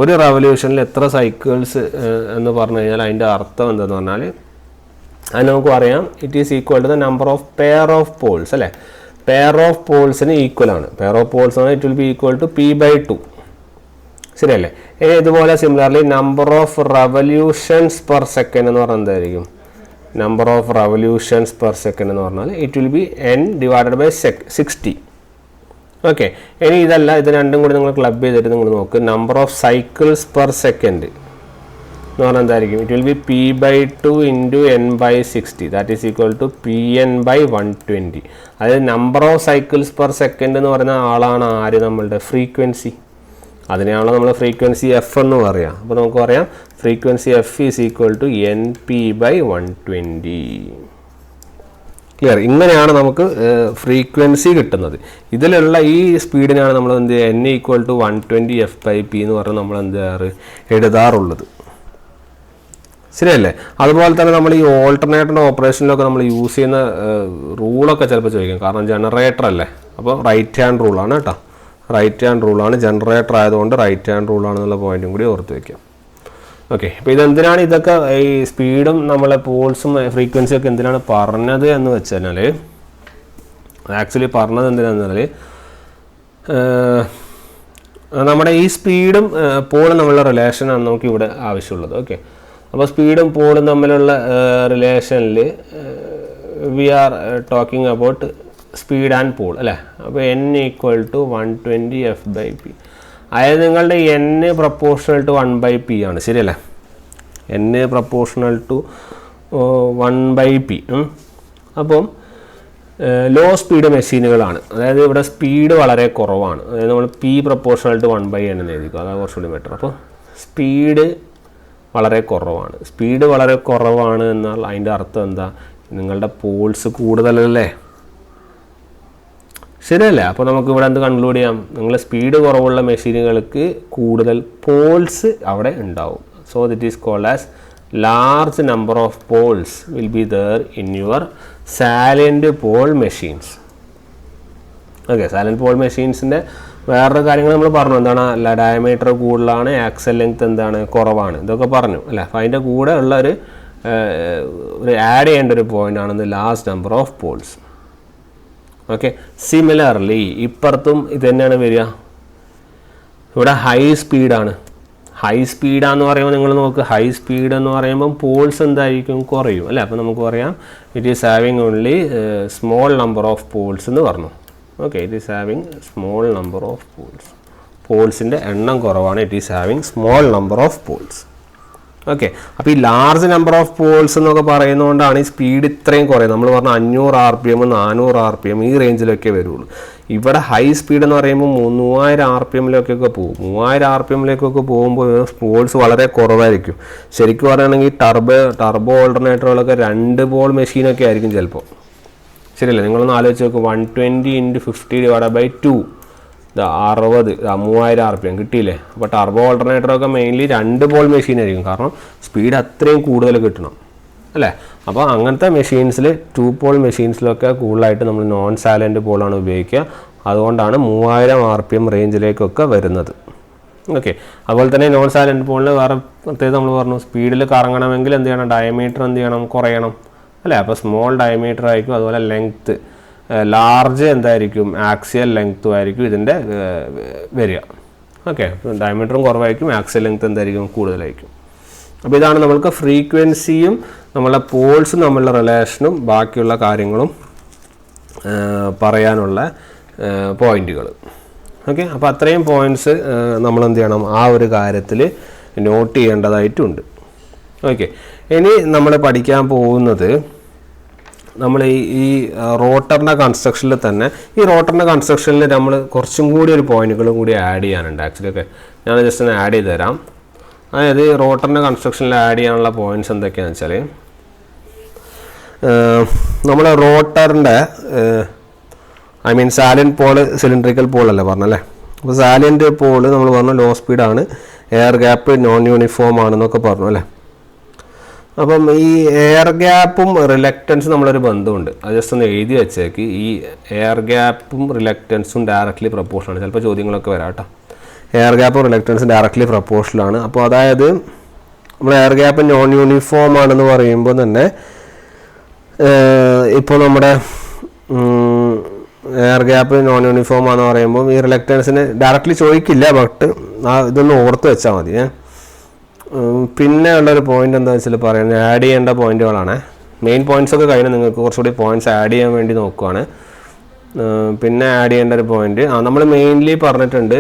ഒരു റവല്യൂഷനിൽ എത്ര സൈക്കിൾസ് എന്ന് പറഞ്ഞു കഴിഞ്ഞാൽ അതിൻ്റെ അർത്ഥം എന്താണെന്ന് പറഞ്ഞാൽ അത് നമുക്ക് പറയാം it is equal to the number of pair of poles അല്ലേ. പെയർ ഓഫ് പോൾസിന് ഈക്വൽ ആണ്. പെയർ ഓഫ് പോൾസ് ആണ് it will be equal to P/2. ശരിയല്ലേ. ഇനി ഇതുപോലെ similarly number of revolutions per second എന്ന് പറഞ്ഞാൽ എന്തായിരിക്കും? Number of revolutions per second എന്ന് പറഞ്ഞാൽ it will B N/60. Okay, ഇനി ഇതല്ല, ഇത് രണ്ടും കൂടി നിങ്ങൾ ക്ലബ് ചെയ്തിട്ട് നിങ്ങൾ നോക്ക്. Number of cycles per second എന്ന് പറഞ്ഞാൽ എന്തായിരിക്കും? It will be P/2 into N/60 that is equal to Pn/120. അതായത് number of cycles per second എന്ന് പറയുന്ന ആളാണ് ആര്? നമ്മളുടെ ഫ്രീക്വൻസി. അതിനെയാണല്ലോ നമ്മൾ ഫ്രീക്വൻസി F എന്ന് പറയാം. അപ്പോൾ നമുക്ക് പറയാം frequency F is equal to Np/120. Clear? ഇങ്ങനെയാണ് നമുക്ക് ഫ്രീക്വൻസി കിട്ടുന്നത്. ഇതിലുള്ള ഈ സ്പീഡിനാണ് നമ്മൾ എന്ത് ചെയ്യുക N ഈക്വൽ ടു 120 F/P എന്ന് പറഞ്ഞാൽ നമ്മൾ എന്ത് ചെയ്യാറ് എഴുതാറുള്ളത്. ശരിയല്ലേ. അതുപോലെ തന്നെ നമ്മൾ ഈ ഓൾട്ടർനേറ്ററിൻ്റെ ഓപ്പറേഷനിലൊക്കെ നമ്മൾ യൂസ് ചെയ്യുന്ന റൂളൊക്കെ ചിലപ്പോൾ ചോദിക്കും. കാരണം ജനറേറ്റർ അല്ലേ, അപ്പോൾ റൈറ്റ് ഹാൻഡ് റൂളാണ് കേട്ടോ. റൈറ്റ് ഹാൻഡ് റൂളാണ്, ജനറേറ്റർ ആയതുകൊണ്ട് റൈറ്റ് ഹാൻഡ് റൂളാണെന്നുള്ള പോയിന്റും കൂടി ഓർത്ത് വയ്ക്കാം. ഓക്കെ, അപ്പോൾ ഇതെന്തിനാണ് ഇതൊക്കെ ഈ സ്പീഡും നമ്മളെ പോൾസും ഫ്രീക്വൻസിയും ഒക്കെ എന്തിനാണ് പറഞ്ഞത് എന്ന് വെച്ചാൽ ആക്ച്വലി പറഞ്ഞത് എന്തിനാണെന്ന് പറഞ്ഞാൽ നമ്മുടെ ഈ സ്പീഡും പോളും തമ്മിലുള്ള റിലേഷനാണ് നമുക്ക് ഇവിടെ ആവശ്യമുള്ളത്. ഓക്കെ, അപ്പോൾ സ്പീഡും പോളും തമ്മിലുള്ള റിലേഷനിൽ we are talking about speed and pole അല്ലേ. അപ്പോൾ N ഈക്വൽ ടു 120 F/P. അതായത് നിങ്ങളുടെ N പ്രപ്പോർഷണൽ ടു 1/P ആണ്. ശരിയല്ലേ. N proportional to 1/P. അപ്പം ലോ സ്പീഡ് മെഷീനുകളാണ്. അതായത് ഇവിടെ സ്പീഡ് വളരെ കുറവാണ്. അതായത് നമ്മൾ P പ്രപ്പോർഷണൽ ടു 1/N എന്ന് എഴുതിക്കും. അതാണ് കുറച്ചുകൂടി ബെറ്റർ. അപ്പോൾ സ്പീഡ് വളരെ കുറവാണ്. സ്പീഡ് വളരെ കുറവാണ് എന്നാൽ അതിൻ്റെ അർത്ഥം എന്താ? നിങ്ങളുടെ പോൾസ് കൂടുതലല്ലേ. ശരിയല്ലേ. അപ്പോൾ നമുക്ക് ഇവിടെ എന്ത് കൺക്ലൂഡ് ചെയ്യാം? നിങ്ങൾ സ്പീഡ് കുറവുള്ള മെഷീനുകൾക്ക് കൂടുതൽ പോൾസ് അവിടെ ഉണ്ടാവും. So it is called as large number of poles will be there in your salient pole machines. Okay, salient pole മെഷീൻസിൻ്റെ വേറൊരു കാര്യങ്ങൾ നമ്മൾ പറഞ്ഞു. എന്താണ്? ഡയമീറ്റർ കൂടുതലാണ്, ആക്സൽ ലെങ്ത് എന്താണ് കുറവാണ്, ഇതൊക്കെ പറഞ്ഞു അല്ലേ. അപ്പോൾ അതിൻ്റെ കൂടെ ഉള്ള ഒരു ആഡ് ചെയ്യേണ്ട ഒരു പോയിൻ്റാണ് large number of poles. Okay, similarly ഇപ്പുറത്തും ഇത് തന്നെയാണ് വരിക. ഇവിടെ ഹൈ സ്പീഡാണ്. ഹൈ സ്പീഡാന്ന് പറയുമ്പോൾ നിങ്ങൾ നോക്ക്, ഹൈ സ്പീഡ് എന്ന് പറയുമ്പം പോൾസ് എന്തായിരിക്കും? കുറയും അല്ലേ. അപ്പോൾ നമുക്ക് പറയാം it is having only small number of poles എന്ന് പറഞ്ഞു. Okay, it is having small number of poles. പോൾസിൻ്റെ എണ്ണം കുറവാണ്. It is having small number of poles. Okay, അപ്പോൾ ഈ ലാർജ് നമ്പർ ഓഫ് പോൾസ് എന്നൊക്കെ പറയുന്നതുകൊണ്ടാണ് ഈ സ്പീഡ് ഇത്രയും കുറയും. നമ്മൾ പറഞ്ഞ 500 RPM 400 RPM ഈ റേഞ്ചിലൊക്കെ വരുള്ളൂ. ഇവിടെ ഹൈ സ്പീഡ് എന്ന് പറയുമ്പോൾ 3000 RPM-ലേക്കൊക്കെ പോകും. 3000 RPM-ലേക്കൊക്കെ പോകുമ്പോൾ പോൾസ് വളരെ കുറവായിരിക്കും. ശരിക്കും പറയുകയാണെങ്കിൽ ടർബോ ഓൾട്ടർനേറ്ററുകളൊക്കെ 2 പോൾ മെഷീനൊക്കെ ആയിരിക്കും ചിലപ്പോൾ. ശരിയല്ലേ. നിങ്ങളൊന്ന് ആലോചിച്ച് നോക്കും. 120 × 50/2 60 3000 RPM കിട്ടിയില്ലേ. അപ്പോൾ ടർബോ ഓൾട്ടർനേറ്ററൊക്കെ മെയിൻലി 2 പോൾ മെഷീൻ ആയിരിക്കും. കാരണം സ്പീഡ് അത്രയും കൂടുതൽ കിട്ടണം അല്ലേ. അപ്പോൾ അങ്ങനത്തെ മെഷീൻസിൽ 2 പോൾ മെഷീൻസിലൊക്കെ കൂടുതലായിട്ട് നമ്മൾ നോൺ സാലൻറ്റ് പോളാണ് ഉപയോഗിക്കുക. അതുകൊണ്ടാണ് 3000 RPM റേഞ്ചിലേക്കൊക്കെ വരുന്നത്. ഓക്കെ, അതുപോലെ തന്നെ നോൺ സാലൻറ്റ് പോളിൽ വേറെ പ്രത്യേകത നമ്മൾ പറഞ്ഞു. സ്പീഡിൽ കറങ്ങണമെങ്കിൽ എന്ത് ചെയ്യണം? ഡയമീറ്റർ എന്ത് ചെയ്യണം? കുറയണം അല്ലേ. അപ്പോൾ സ്മോൾ ഡയമീറ്റർ ആയിരിക്കും. അതുപോലെ ലെങ്ത്ത് ലാർജ് എന്തായിരിക്കും? ആക്സിയൽ ലെങ്ത്തും ആയിരിക്കും ഇതിൻ്റെ വരിക. ഓക്കെ, ഡയമീറ്ററും കുറവായിരിക്കും, ആക്സിൽ ലെങ്ത് എന്തായിരിക്കും കൂടുതലായിരിക്കും. അപ്പോൾ ഇതാണ് നമ്മൾക്ക് ഫ്രീക്വൻസിയും നമ്മളെ പോൾസും തമ്മിലുള്ള റിലേഷനും ബാക്കിയുള്ള കാര്യങ്ങളും പറയാനുള്ള പോയിന്റുകൾ. ഓക്കെ, അപ്പോൾ അത്രയും പോയിന്റ്സ് നമ്മൾ എന്ത് ചെയ്യണം, ആ ഒരു കാര്യത്തിൽ നോട്ട് ചെയ്യേണ്ടതായിട്ടുണ്ട്. ഓക്കെ, ഇനി നമ്മൾ പഠിക്കാൻ പോകുന്നത് നമ്മൾ ഈ റോട്ടറിൻ്റെ കൺസ്ട്രക്ഷനിൽ തന്നെ, ഈ റോട്ടറിൻ്റെ കൺസ്ട്രക്ഷനിൽ നമ്മൾ കുറച്ചും കൂടി ഒരു പോയിന്റുകളും കൂടി ആഡ് ചെയ്യാനുണ്ട്. ആക്ച്വലി ഒക്കെ ഞാൻ ജസ്റ്റ് ഒന്ന് ആഡ് ചെയ്ത് തരാം. അതായത് റോട്ടറിൻ്റെ കൺസ്ട്രക്ഷനിൽ ആഡ് ചെയ്യാനുള്ള പോയിന്റ്സ് എന്തൊക്കെയാണെന്ന് വെച്ചാൽ, നമ്മൾ റോട്ടറിൻ്റെ സാലിയൻറ്റ് പോള് സിലിണ്ടറിക്കൽ പോളല്ലേ പറഞ്ഞല്ലേ. അപ്പോൾ സാലിയൻറ്റ് പോള് നമ്മൾ പറഞ്ഞു ലോ സ്പീഡാണ്, എയർ ഗ്യാപ്പ് നോൺ യൂണിഫോം ആണെന്നൊക്കെ പറഞ്ഞു അല്ലേ. അപ്പം ഈ എയർ ഗ്യാപ്പും റിലക്റ്റൻസും നമ്മളൊരു ബന്ധമുണ്ട്, അത് ജസ്റ്റ് ഒന്ന് എഴുതി വെച്ചേക്ക്. ഈ എയർ ഗ്യാപ്പും റിലക്റ്റൻസും ഡയറക്റ്റ്ലി പ്രപ്പോർഷനാണ്. ചിലപ്പോൾ ചോദ്യങ്ങളൊക്കെ വരാം കേട്ടോ. എയർ ഗ്യാപ്പും റിലക്റ്റൻസും ഡയറക്റ്റ്ലി പ്രപ്പോർഷനാണ്. അപ്പോൾ അതായത് നമ്മൾ എയർ ഗ്യാപ്പ് നോൺ യൂണിഫോം ആണെന്ന് പറയുമ്പോൾ തന്നെ ഇപ്പോൾ നമ്മുടെ എയർ ഗ്യാപ്പ് നോൺ യൂണിഫോം ആണെന്ന് പറയുമ്പോൾ ഈ റിലക്റ്റൻസിന് ഡയറക്റ്റ്ലി ചോദിക്കില്ല, ബട്ട് ഇതൊന്ന് ഓർത്ത് വെച്ചാൽ മതി. പിന്നെ ഉള്ളൊരു പോയിന്റ് എന്താ വെച്ചാൽ പറയുന്നത്, ആഡ് ചെയ്യേണ്ട പോയിന്റുകളാണ്. മെയിൻ പോയിന്റ്സ് ഒക്കെ കഴിഞ്ഞാൽ നിങ്ങൾക്ക് കുറച്ചുകൂടി പോയിന്റ്സ് ആഡ് ചെയ്യാൻ വേണ്ടി നോക്കുവാണ്. പിന്നെ ആഡ് ചെയ്യേണ്ട ഒരു പോയിന്റ് നമ്മൾ മെയിൻലി പറഞ്ഞിട്ടുണ്ട്,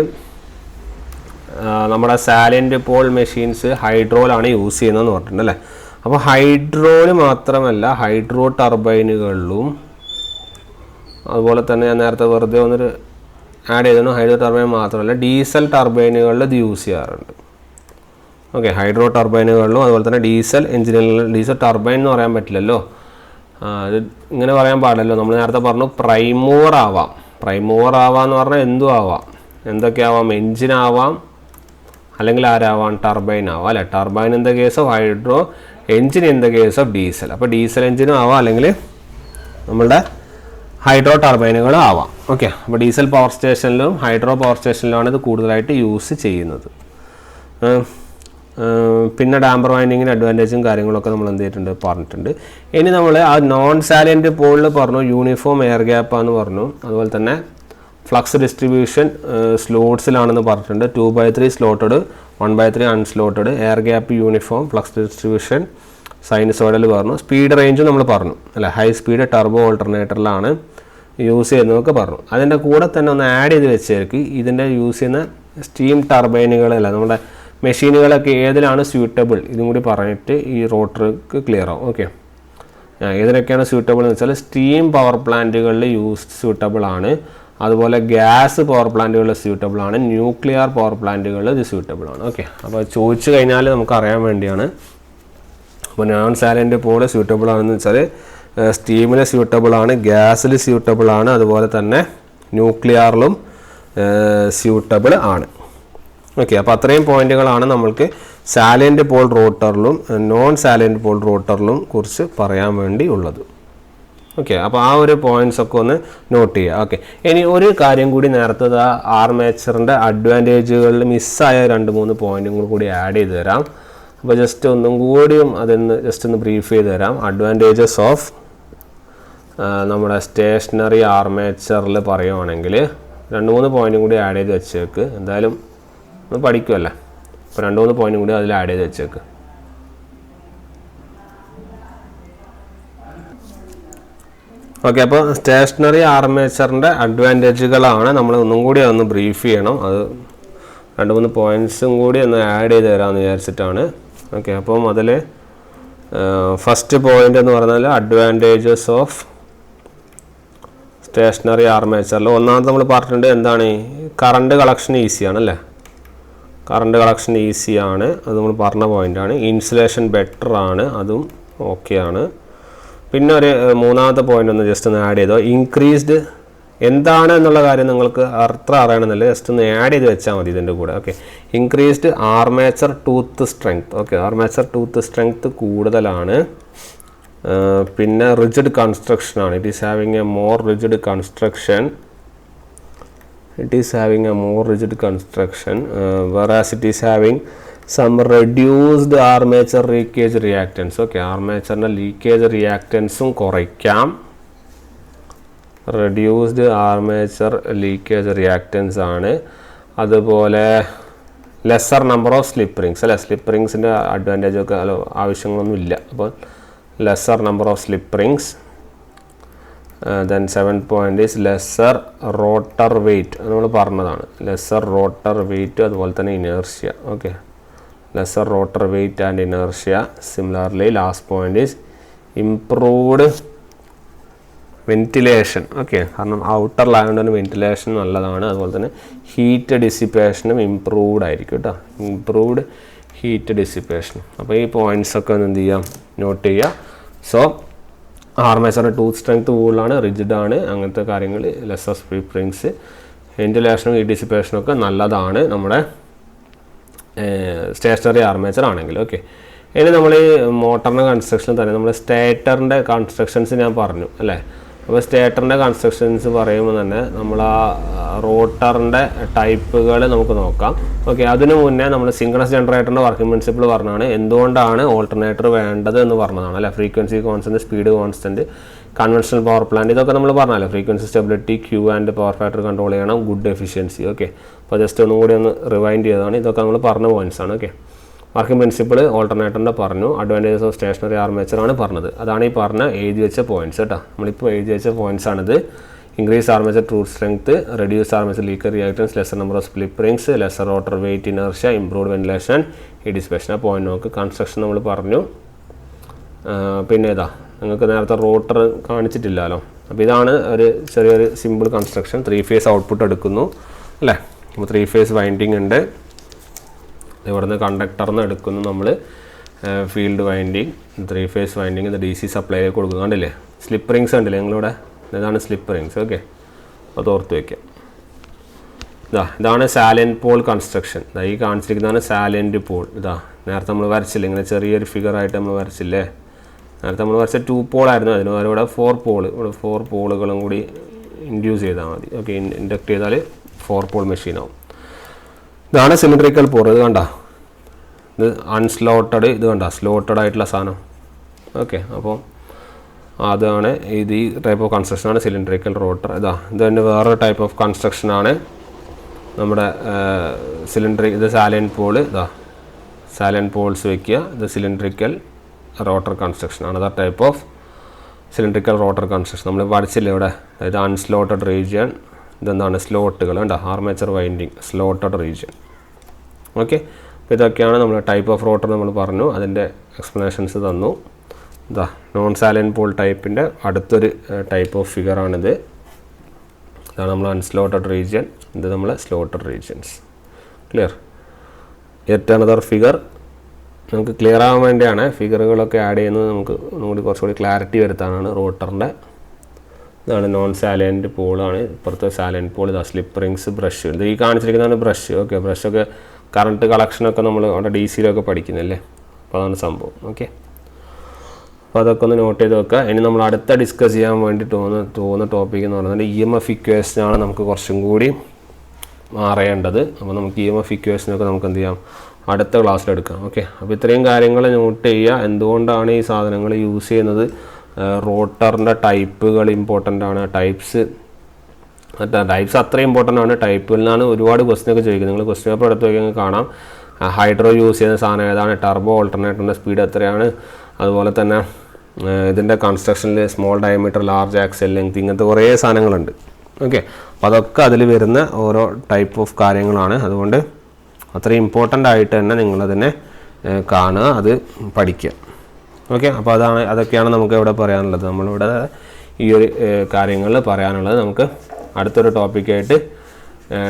നമ്മുടെ സാലിയൻറ്റ് പോൾ മെഷീൻസ് ഹൈഡ്രോളാണ് യൂസ് ചെയ്യുന്നതെന്ന് പറഞ്ഞിട്ടുണ്ട് അല്ലേ. അപ്പോൾ ഹൈഡ്രോയിൽ മാത്രമല്ല, ഹൈഡ്രോ ടർബൈനുകളിലും അതുപോലെ തന്നെ ഞാൻ നേരത്തെ വെറുതെ ഒന്നൊരു ആഡ് ചെയ്തിരുന്നു, ഹൈഡ്രോ ടർബൈൻ മാത്രമല്ല ഡീസൽ ടർബൈനുകളിൽ ഇത് യൂസ് ചെയ്യാറുണ്ട്. ഓക്കെ, ഹൈഡ്രോ ടർബൈനുകളിലും അതുപോലെ തന്നെ ഡീസൽ എഞ്ചിനുകളിലും. ഡീസൽ ടർബൈൻ എന്ന് പറയാൻ പറ്റില്ലല്ലോ, ഇത് ഇങ്ങനെ പറയാൻ പാടില്ലല്ലോ. നമ്മൾ നേരത്തെ പറഞ്ഞു പ്രൈം മൂവർ ആവാം. പ്രൈം മൂവർ ആവാമെന്ന് പറഞ്ഞാൽ എന്തും ആവാം. എന്തൊക്കെ ആവാം? എഞ്ചിനാവാം, അല്ലെങ്കിൽ ആരാവാം? ടർബൈൻ ആവാം അല്ലേ. Turbine in the case of hydro, engine in the case of diesel. അപ്പോൾ ഡീസൽ എഞ്ചിനും ആവാം, അല്ലെങ്കിൽ നമ്മളുടെ ഹൈഡ്രോ ടർബൈനുകളും ആവാം. ഓക്കെ, അപ്പോൾ ഡീസൽ പവർ സ്റ്റേഷനിലും ഹൈഡ്രോ പവർ സ്റ്റേഷനിലുമാണ് ഇത് കൂടുതലായിട്ട് യൂസ് ചെയ്യുന്നത്. പിന്നെ ഡാമ്പർ വൈൻഡിങ്ങിന് അഡ്വാൻറ്റേജും കാര്യങ്ങളൊക്കെ നമ്മൾ എന്ത് ചെയ്തിട്ടുണ്ട്, പറഞ്ഞിട്ടുണ്ട്. ഇനി നമ്മൾ ആ നോൺ സാലിയൻറ്റ് പോളിൽ പറഞ്ഞു യൂണിഫോം എയർ ഗ്യാപ്പാന്ന് പറഞ്ഞു. അതുപോലെ തന്നെ ഫ്ലക്സ് ഡിസ്ട്രിബ്യൂഷൻ സ്ലോട്ട്സിലാണെന്ന് പറഞ്ഞിട്ടുണ്ട്. 2/3 slotted, 1/3 unslotted, air gap uniform, flux distribution sinusoidal പറഞ്ഞു. സ്പീഡ് റേഞ്ചും നമ്മൾ പറഞ്ഞു അല്ലേ. ഹൈ സ്പീഡ് ടർബോ ഓൾട്ടർനേറ്ററിലാണ് യൂസ് ചെയ്യുന്നതൊക്കെ പറഞ്ഞു. അതിൻ്റെ കൂടെ തന്നെ ഒന്ന് ആഡ് ചെയ്ത് വെച്ചേക്ക്, ഇതിൻ്റെ യൂസ് ചെയ്യുന്ന സ്റ്റീം ടർബൈനുകളല്ല നമ്മുടെ മെഷീനുകളൊക്കെ ഏതിലാണ് സ്യൂട്ടബിൾ, ഇതും കൂടി പറഞ്ഞിട്ട് ഈ റോട്ടർക്ക് ക്ലിയർ ആവും. ഓക്കെ, ഏതിനൊക്കെയാണ് സ്യൂട്ടബിൾ എന്ന് വെച്ചാൽ സ്റ്റീം പവർ പ്ലാന്റുകളിൽ സ്യൂട്ടബിൾ ആണ്, അതുപോലെ ഗ്യാസ് പവർ പ്ലാന്റുകളിൽ സ്യൂട്ടബിൾ ആണ്, ന്യൂക്ലിയർ പവർ പ്ലാന്റുകളിൽ ഇത് സ്യൂട്ടബിൾ ആണ്. ഓക്കെ, അപ്പോൾ ചോദിച്ചു കഴിഞ്ഞാൽ നമുക്ക് അറിയാൻ വേണ്ടിയാണ്. അപ്പോൾ നോൺ സാലിയൻറ്റ് പോള് സ്യൂട്ടബിൾ ആണെന്ന് വെച്ചാൽ സ്റ്റീമിൽ സ്യൂട്ടബിൾ ആണ്, ഗ്യാസിൽ സ്യൂട്ടബിൾ ആണ്, അതുപോലെ തന്നെ ന്യൂക്ലിയറിലും സ്യൂട്ടബിൾ ആണ്. ഓക്കെ, അപ്പോൾ അത്രയും പോയിന്റുകളാണ് നമ്മൾക്ക് സാലിയൻറ്റ് പോൾ റോട്ടറിലും നോൺ സാലിയൻറ്റ് പോൾ റോട്ടറിലും കുറിച്ച് പറയാൻ വേണ്ടി ഉള്ളത്. ഓക്കെ, അപ്പോൾ ആ ഒരു പോയിന്റ്സ് ഒക്കെ ഒന്ന് നോട്ട് ചെയ്യുക. ഓക്കെ, ഇനി ഒരു കാര്യം കൂടി നേരത്തെ ആർമേച്ചറിൻ്റെ അഡ്വാൻറ്റേജുകളിൽ മിസ്സായ 2-3 പോയിന്റുകൾ കൂടി ആഡ് ചെയ്ത് തരാം. അപ്പോൾ ജസ്റ്റ് ഒന്നും കൂടിയും അതൊന്ന് ജസ്റ്റ് ഒന്ന് ബ്രീഫ് ചെയ്ത് തരാം. അഡ്വാൻറ്റേജസ് ഓഫ് നമ്മുടെ സ്റ്റേഷനറി ആർമേച്ചറിൽ പറയുവാണെങ്കിൽ 2-3 പോയിന്റും കൂടി ആഡ് ചെയ്ത് വെച്ചേക്ക്. എന്തായാലും ഒന്ന് പഠിക്കുമല്ലേ, അപ്പോൾ 2-3 പോയിന്റും കൂടി അതിൽ ആഡ് ചെയ്ത് വെച്ചേക്ക്. ഓക്കെ, അപ്പോൾ സ്റ്റേഷനറി ആർമേച്ചറിൻ്റെ അഡ്വാൻറ്റേജുകളാണ് നമ്മൾ ഒന്നും കൂടി ഒന്ന് ബ്രീഫ് ചെയ്യണം. അത് 2-3 പോയിൻറ്റ്സും കൂടി ഒന്ന് ആഡ് ചെയ്ത് തരാമെന്ന് വിചാരിച്ചിട്ടാണ്. ഓക്കെ, അപ്പം അതിൽ ഫസ്റ്റ് പോയിൻ്റ് എന്ന് പറഞ്ഞാൽ അഡ്വാൻറ്റേജസ് ഓഫ് സ്റ്റേഷനറി ആർമേച്ചറിൽ ഒന്നാമത് നമ്മൾ പറഞ്ഞിട്ടുണ്ട് എന്താണ്, കറണ്ട് കളക്ഷൻ ഈസിയാണ് അല്ലേ. കറണ്ട് കളക്ഷൻ ഈസിയാണ്, അത് നമ്മൾ പറഞ്ഞ പോയിൻ്റാണ്. ഇൻസുലേഷൻ ബെറ്റർ ആണ്, അതും ഓക്കെയാണ്. പിന്നെ ഒരു മൂന്നാമത്തെ പോയിൻ്റ് ഒന്ന് ജസ്റ്റ് ഒന്ന് ആഡ് ചെയ്തോ. ഇൻക്രീസ്ഡ് എന്താണ് എന്നുള്ള കാര്യം നിങ്ങൾക്ക് അത്ര അറിയണമെന്നില്ല, ജസ്റ്റ് ഒന്ന് ആഡ് ചെയ്ത് വെച്ചാൽ മതി ഇതിൻ്റെ കൂടെ. Okay, increased armature tooth strength. Okay, armature tooth strength കൂടുതലാണ്. പിന്നെ റിജിഡ് കൺസ്ട്രക്ഷനാണ്. It is having a more rigid construction. whereas it is having some reduced armature leakage reactance. Okay, armature leakage reactance കുറയ്ക്കാം. reduced armature leakage reactance ആണ്. അതുപോലെ lesser number of slip rings അല്ലേ, slip റിങ്സിൻ്റെ അഡ്വാൻറ്റേജൊക്കെ ആവശ്യങ്ങളൊന്നും ഇല്ല. അപ്പോൾ lesser number of slip rings. Then 7th point is lesser rotor weight, നമ്മൾ പറഞ്ഞതാണ് ലെസ്സർ റോട്ടർ വെയ്റ്റ്, അതുപോലെ തന്നെ inertia. Okay, lesser rotor weight and inertia. Similarly last point is improved ventilation. Okay, കാരണം ഔട്ടറിലായതുകൊണ്ട് തന്നെ വെന്റിലേഷൻ നല്ലതാണ്. അതുപോലെ തന്നെ ഹീറ്റ് ഡിസിപ്പേഷനും ഇംപ്രൂവ്ഡ് ആയിരിക്കും കേട്ടോ, ഇംപ്രൂവ്ഡ് ഹീറ്റ് ഡിസിപ്പേഷൻ. അപ്പോൾ ഈ പോയിൻറ്റ്സൊക്കെ ഒന്ന് എന്ത് ചെയ്യാം, നോട്ട് ചെയ്യുക. സോ ആർമേച്ചറിൻ്റെ ടൂത്ത് സ്ട്രെങ്ത് കൂടുതലാണ്, റിജിഡാണ്, അങ്ങനത്തെ കാര്യങ്ങൾ. ലെസ്സർ സ്ലിപ്പ് റിങ്സ്, വെന്റിലേഷനും ഹീറ്റ് ഡിസിപ്പേഷനും ഒക്കെ നല്ലതാണ് നമ്മുടെ സ്റ്റേഷനറി ആർമേച്ചർ ആണെങ്കിൽ. ഓക്കെ, ഇനി നമ്മൾ ഈ മോട്ടറിൻ്റെ കൺസ്ട്രക്ഷനിൽ തന്നെ നമ്മൾ സ്റ്റേറ്ററിൻ്റെ കൺസ്ട്രക്ഷൻസ് ഞാൻ പറഞ്ഞു അല്ലേ. അപ്പോൾ സ്റ്റേറ്ററിൻ്റെ കൺസ്ട്രക്ഷൻസ് പറയുമ്പോൾ തന്നെ നമ്മൾ ആ റോട്ടറിൻ്റെ ടൈപ്പുകൾ നമുക്ക് നോക്കാം. ഓക്കെ, അതിനു മുന്നേ നമ്മൾ സിംഗ്രണസ് ജനറേറ്ററിൻ്റെ വർക്കിംഗ് പ്രിൻസിപ്പിൾ പറഞ്ഞാണ് എന്തുകൊണ്ടാണ് ഓൾട്ടർനേറ്റർ വേണ്ടത് എന്ന് പറഞ്ഞതാണ് അല്ലേ. Frequency constant, speed constant, conventional power plant, ഇതൊക്കെ നമ്മൾ പറഞ്ഞല്ലോ. Frequency stability, Q and power factor control ചെയ്യണം, ഗുഡ് എഫിഷ്യൻസി. ഓക്കെ, അപ്പോൾ ജസ്റ്റ് ഒന്നും കൂടി ഒന്ന് റിവൈൻഡ് ചെയ്തതാണ്. ഇതൊക്കെ നമ്മൾ പറഞ്ഞ പോയിൻറ്റ്സ് ആണ്. ഓക്കെ, വർക്കിംഗ് പ്രിൻസിപ്പിൾ ഓൾട്ടർനേറ്ററിൻ്റെ പറഞ്ഞു, അഡ്വാൻറ്റേജസ് ഓഫ് സ്റ്റേഷനറി ആർമേച്ചറാണ് പറഞ്ഞത്. അതാണ് ഈ പറഞ്ഞ എഴുതി വെച്ച പോയിൻറ്റ്സ് കേട്ടോ. നമ്മളിപ്പോൾ എഴുതി വെച്ച പോയിൻറ്റ്സ് ആണിത്. Increase armature tooth strength, reduce armature leakage reactance, lesser number of slip rings, lesser rotor weight, inertia, improved ventilation, heat dissipation. ആ പോയിന്റ് നോക്ക്. കൺസ്ട്രക്ഷൻ നമ്മൾ പറഞ്ഞു. പിന്നെ ഇതാ നിങ്ങൾക്ക് നേരത്തെ റോട്ടർ കാണിച്ചിട്ടില്ലല്ലോ. അപ്പോൾ ഇതാണ് ഒരു ചെറിയൊരു സിമ്പിൾ കൺസ്ട്രക്ഷൻ. 3 ഫേസ് ഔട്ട്പുട്ട് എടുക്കുന്നു അല്ലേ. അപ്പോൾ 3 ഫേസ് വൈൻഡിങ് ഉണ്ട്. ഇവിടുന്ന് കണ്ടക്ടറിന്ന് എടുക്കുന്നു നമ്മൾ ഫീൽഡ് വൈൻഡിങ്, 3 ഫേസ് വൈൻഡിങ്. ഇത് DC സപ്ലൈയിലേക്ക് കൊടുക്കുന്നു. കണ്ടില്ലേ സ്ലിപ്പ് റിങ്സ് ഉണ്ടല്ലേ നിങ്ങളിവിടെ, ഇതാണ് സ്ലിപ്പ് റിങ്സ്. ഓക്കെ, അത് ഓർത്ത് വയ്ക്കാം. ഇതാണ് സാലൻറ്റ് പോൾ കൺസ്ട്രക്ഷൻ. ഈ കാണിച്ചിരിക്കുന്നതാണ് സാലൻറ്റ് പോൾ. നേരത്തെ നമ്മൾ വരച്ചില്ലേ, ഇങ്ങനെ ചെറിയൊരു ഫിഗറായിട്ട് നമ്മൾ വരച്ചില്ലേ. നേരത്തെ നമ്മൾ വരച്ച 2 പോളായിരുന്നു, അതിന് പകരം ഇവിടെ 4 പോൾ, ഇവിടെ 4 പോളുകളും കൂടി ഇൻഡ്യൂസ് ചെയ്താൽ മതി. ഓക്കെ, ഇൻഡക്ട് ചെയ്താൽ 4 പോൾ മെഷീനാവും. ഇതാണ് സിലിണ്ടറിക്കൽ പോർ. ഇത് കണ്ട, ഇത് അൺസ്ലോട്ടഡ്, ഇത് കണ്ട സ്ലോട്ടഡ് ആയിട്ടുള്ള സാധനം. ഓക്കെ, അപ്പോൾ അതാണ് ഇത്. ഈ ടൈപ്പ് ഓഫ് കൺസ്ട്രക്ഷനാണ് സിലിണ്ടറിക്കൽ റോട്ടർ. ഇത് തന്നെ വേറൊരു ടൈപ്പ് ഓഫ് കൺസ്ട്രക്ഷനാണ് നമ്മുടെ ഇത് സാലൻറ്റ് പോൾ. സാലൻറ്റ് പോൾസ് വയ്ക്കുക. ഇത് സിലിണ്ടറിക്കൽ റോട്ടർ കൺസ്ട്രക്ഷൻ ആണ്. അതാ type of cylindrical rotor construction നമ്മൾ പഠിച്ചില്ലേ ഇവിടെ. ഇത് അൺസ്ലോട്ടഡ് റീജിയൻ, ഇതെന്താണ് സ്ലോട്ടുകൾ ഉണ്ട്, armature winding, slotted region. Okay, അപ്പോൾ ഇതൊക്കെയാണ് നമ്മൾ ടൈപ്പ് ഓഫ് റോട്ടർ നമ്മൾ പറഞ്ഞു, അതിൻ്റെ എക്സ്പ്ലനേഷൻസ് തന്നു. നോൺ സാലൻറ്റ് പോൾ ടൈപ്പിൻ്റെ അടുത്തൊരു ടൈപ്പ് ഓഫ് ഫിഗറാണിത്. ഇതാണ് നമ്മൾ അൺസ്ലോട്ടഡ് റീജിയൻ, ഇത് നമ്മൾ slotted regions. Clear? Yet another figure. നമുക്ക് ക്ലിയർ ആവാൻ വേണ്ടിയാണ് ഫിഗറുകളൊക്കെ ആഡ് ചെയ്യുന്നത്, നമുക്ക് ഒന്നുകൂടി കുറച്ചുകൂടി ക്ലാരിറ്റി വരുത്താനാണ് റോട്ടറിൻ്റെ. ഇതാണ് നോൺ സാലൻറ്റ് പോളാണ്. ഇപ്പുറത്തെ സാലൻറ്റ് പോൾ. ഇതാ സ്ലിപ്പ് റിങ്സ്, ബ്രഷ്. ഇത് ഈ കാണിച്ചിരിക്കുന്നതാണ് ബ്രഷ്. ഓക്കെ, ബ്രഷൊക്കെ കറണ്ട് കളക്ഷനൊക്കെ നമ്മൾ അവിടെ DC-യിലൊക്കെ പഠിക്കുന്നില്ലേ, അപ്പോൾ അതാണ് സംഭവം. ഓക്കെ, അപ്പോൾ അതൊക്കെ ഒന്ന് നോട്ട് ചെയ്ത് വെക്കുക. ഇനി നമ്മൾ അടുത്ത ഡിസ്കസ് ചെയ്യാൻ വേണ്ടി തോന്നുന്ന ടോപ്പിക് എന്ന് പറയുന്നത് EMF ഇക്വേഷനാണ് നമുക്ക് കുറച്ചും കൂടി അറിയേണ്ടത്. അപ്പോൾ നമുക്ക് EMF ഇക്വേഷനൊക്കെ നമുക്ക് എന്ത് ചെയ്യാം, അടുത്ത ക്ലാസ്സിലെടുക്കാം. ഓക്കെ, അപ്പോൾ ഇത്രയും കാര്യങ്ങൾ നോട്ട് ചെയ്യുക. എന്തുകൊണ്ടാണ് ഈ സാധനങ്ങൾ യൂസ് ചെയ്യുന്നത്, റോട്ടറിൻ്റെ ടൈപ്പുകൾ ഇമ്പോർട്ടൻ്റ് ആണ്. ടൈപ്സ് അത്ര ഇമ്പോർട്ടൻ്റ് ആണ്. ടൈപ്പിൽ നിന്നാണ് ഒരുപാട് ക്വസ്റ്റ്യനൊക്കെ ചോദിക്കുന്നത്. നിങ്ങൾ ക്വസ്റ്റ്യൻ പേപ്പർ എടുത്ത് നോക്കിയാൽ കാണാം. ഹൈഡ്രോ യൂസ് ചെയ്യുന്ന സാധനം ഏതാണ്, ടർബോ ഓൾട്ടർനേറ്ററിൻ്റെ സ്പീഡ് എത്രയാണ്, അതുപോലെ തന്നെ ഇതിൻ്റെ കൺസ്ട്രക്ഷനിൽ small diameter, large axial length, ഇങ്ങനത്തെ കുറേ സാധനങ്ങളുണ്ട്. ഓക്കെ, അപ്പോൾ അതൊക്കെ അതിൽ വരുന്ന ഓരോ ടൈപ്പ് ഓഫ് കാര്യങ്ങളാണ്. അതുകൊണ്ട് അത്രയും ഇമ്പോർട്ടൻ്റ് ആയിട്ട് തന്നെ നിങ്ങളതിനെ കാണുക, അത് പഠിക്കുക. ഓക്കെ, അപ്പോൾ അതൊക്കെയാണ് നമുക്ക് ഇവിടെ പറയാനുള്ളത്. നമ്മളിവിടെ ഈ ഒരു കാര്യങ്ങൾ പറയാനുള്ളത്. നമുക്ക് അടുത്തൊരു ടോപ്പിക്കായിട്ട്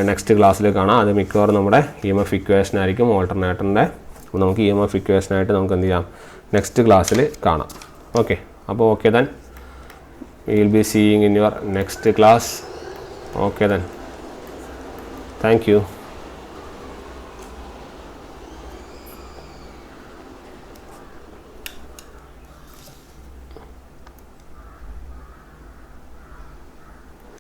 നെക്സ്റ്റ് ക്ലാസ്സിൽ കാണാം. അത് മിക്കവാറും നമ്മുടെ EMF ഇക്വേഷൻ ആയിരിക്കും, ഓൾട്ടർനേറ്ററിൻ്റെ. അപ്പോൾ നമുക്ക് EMF ഇക്വേഷനായിട്ട് നമുക്ക് എന്ത് ചെയ്യാം, നെക്സ്റ്റ് ക്ലാസ്സിൽ കാണാം. ഓക്കെ, അപ്പോൾ okay then we will be seeing in your next class. Okay then, thank you.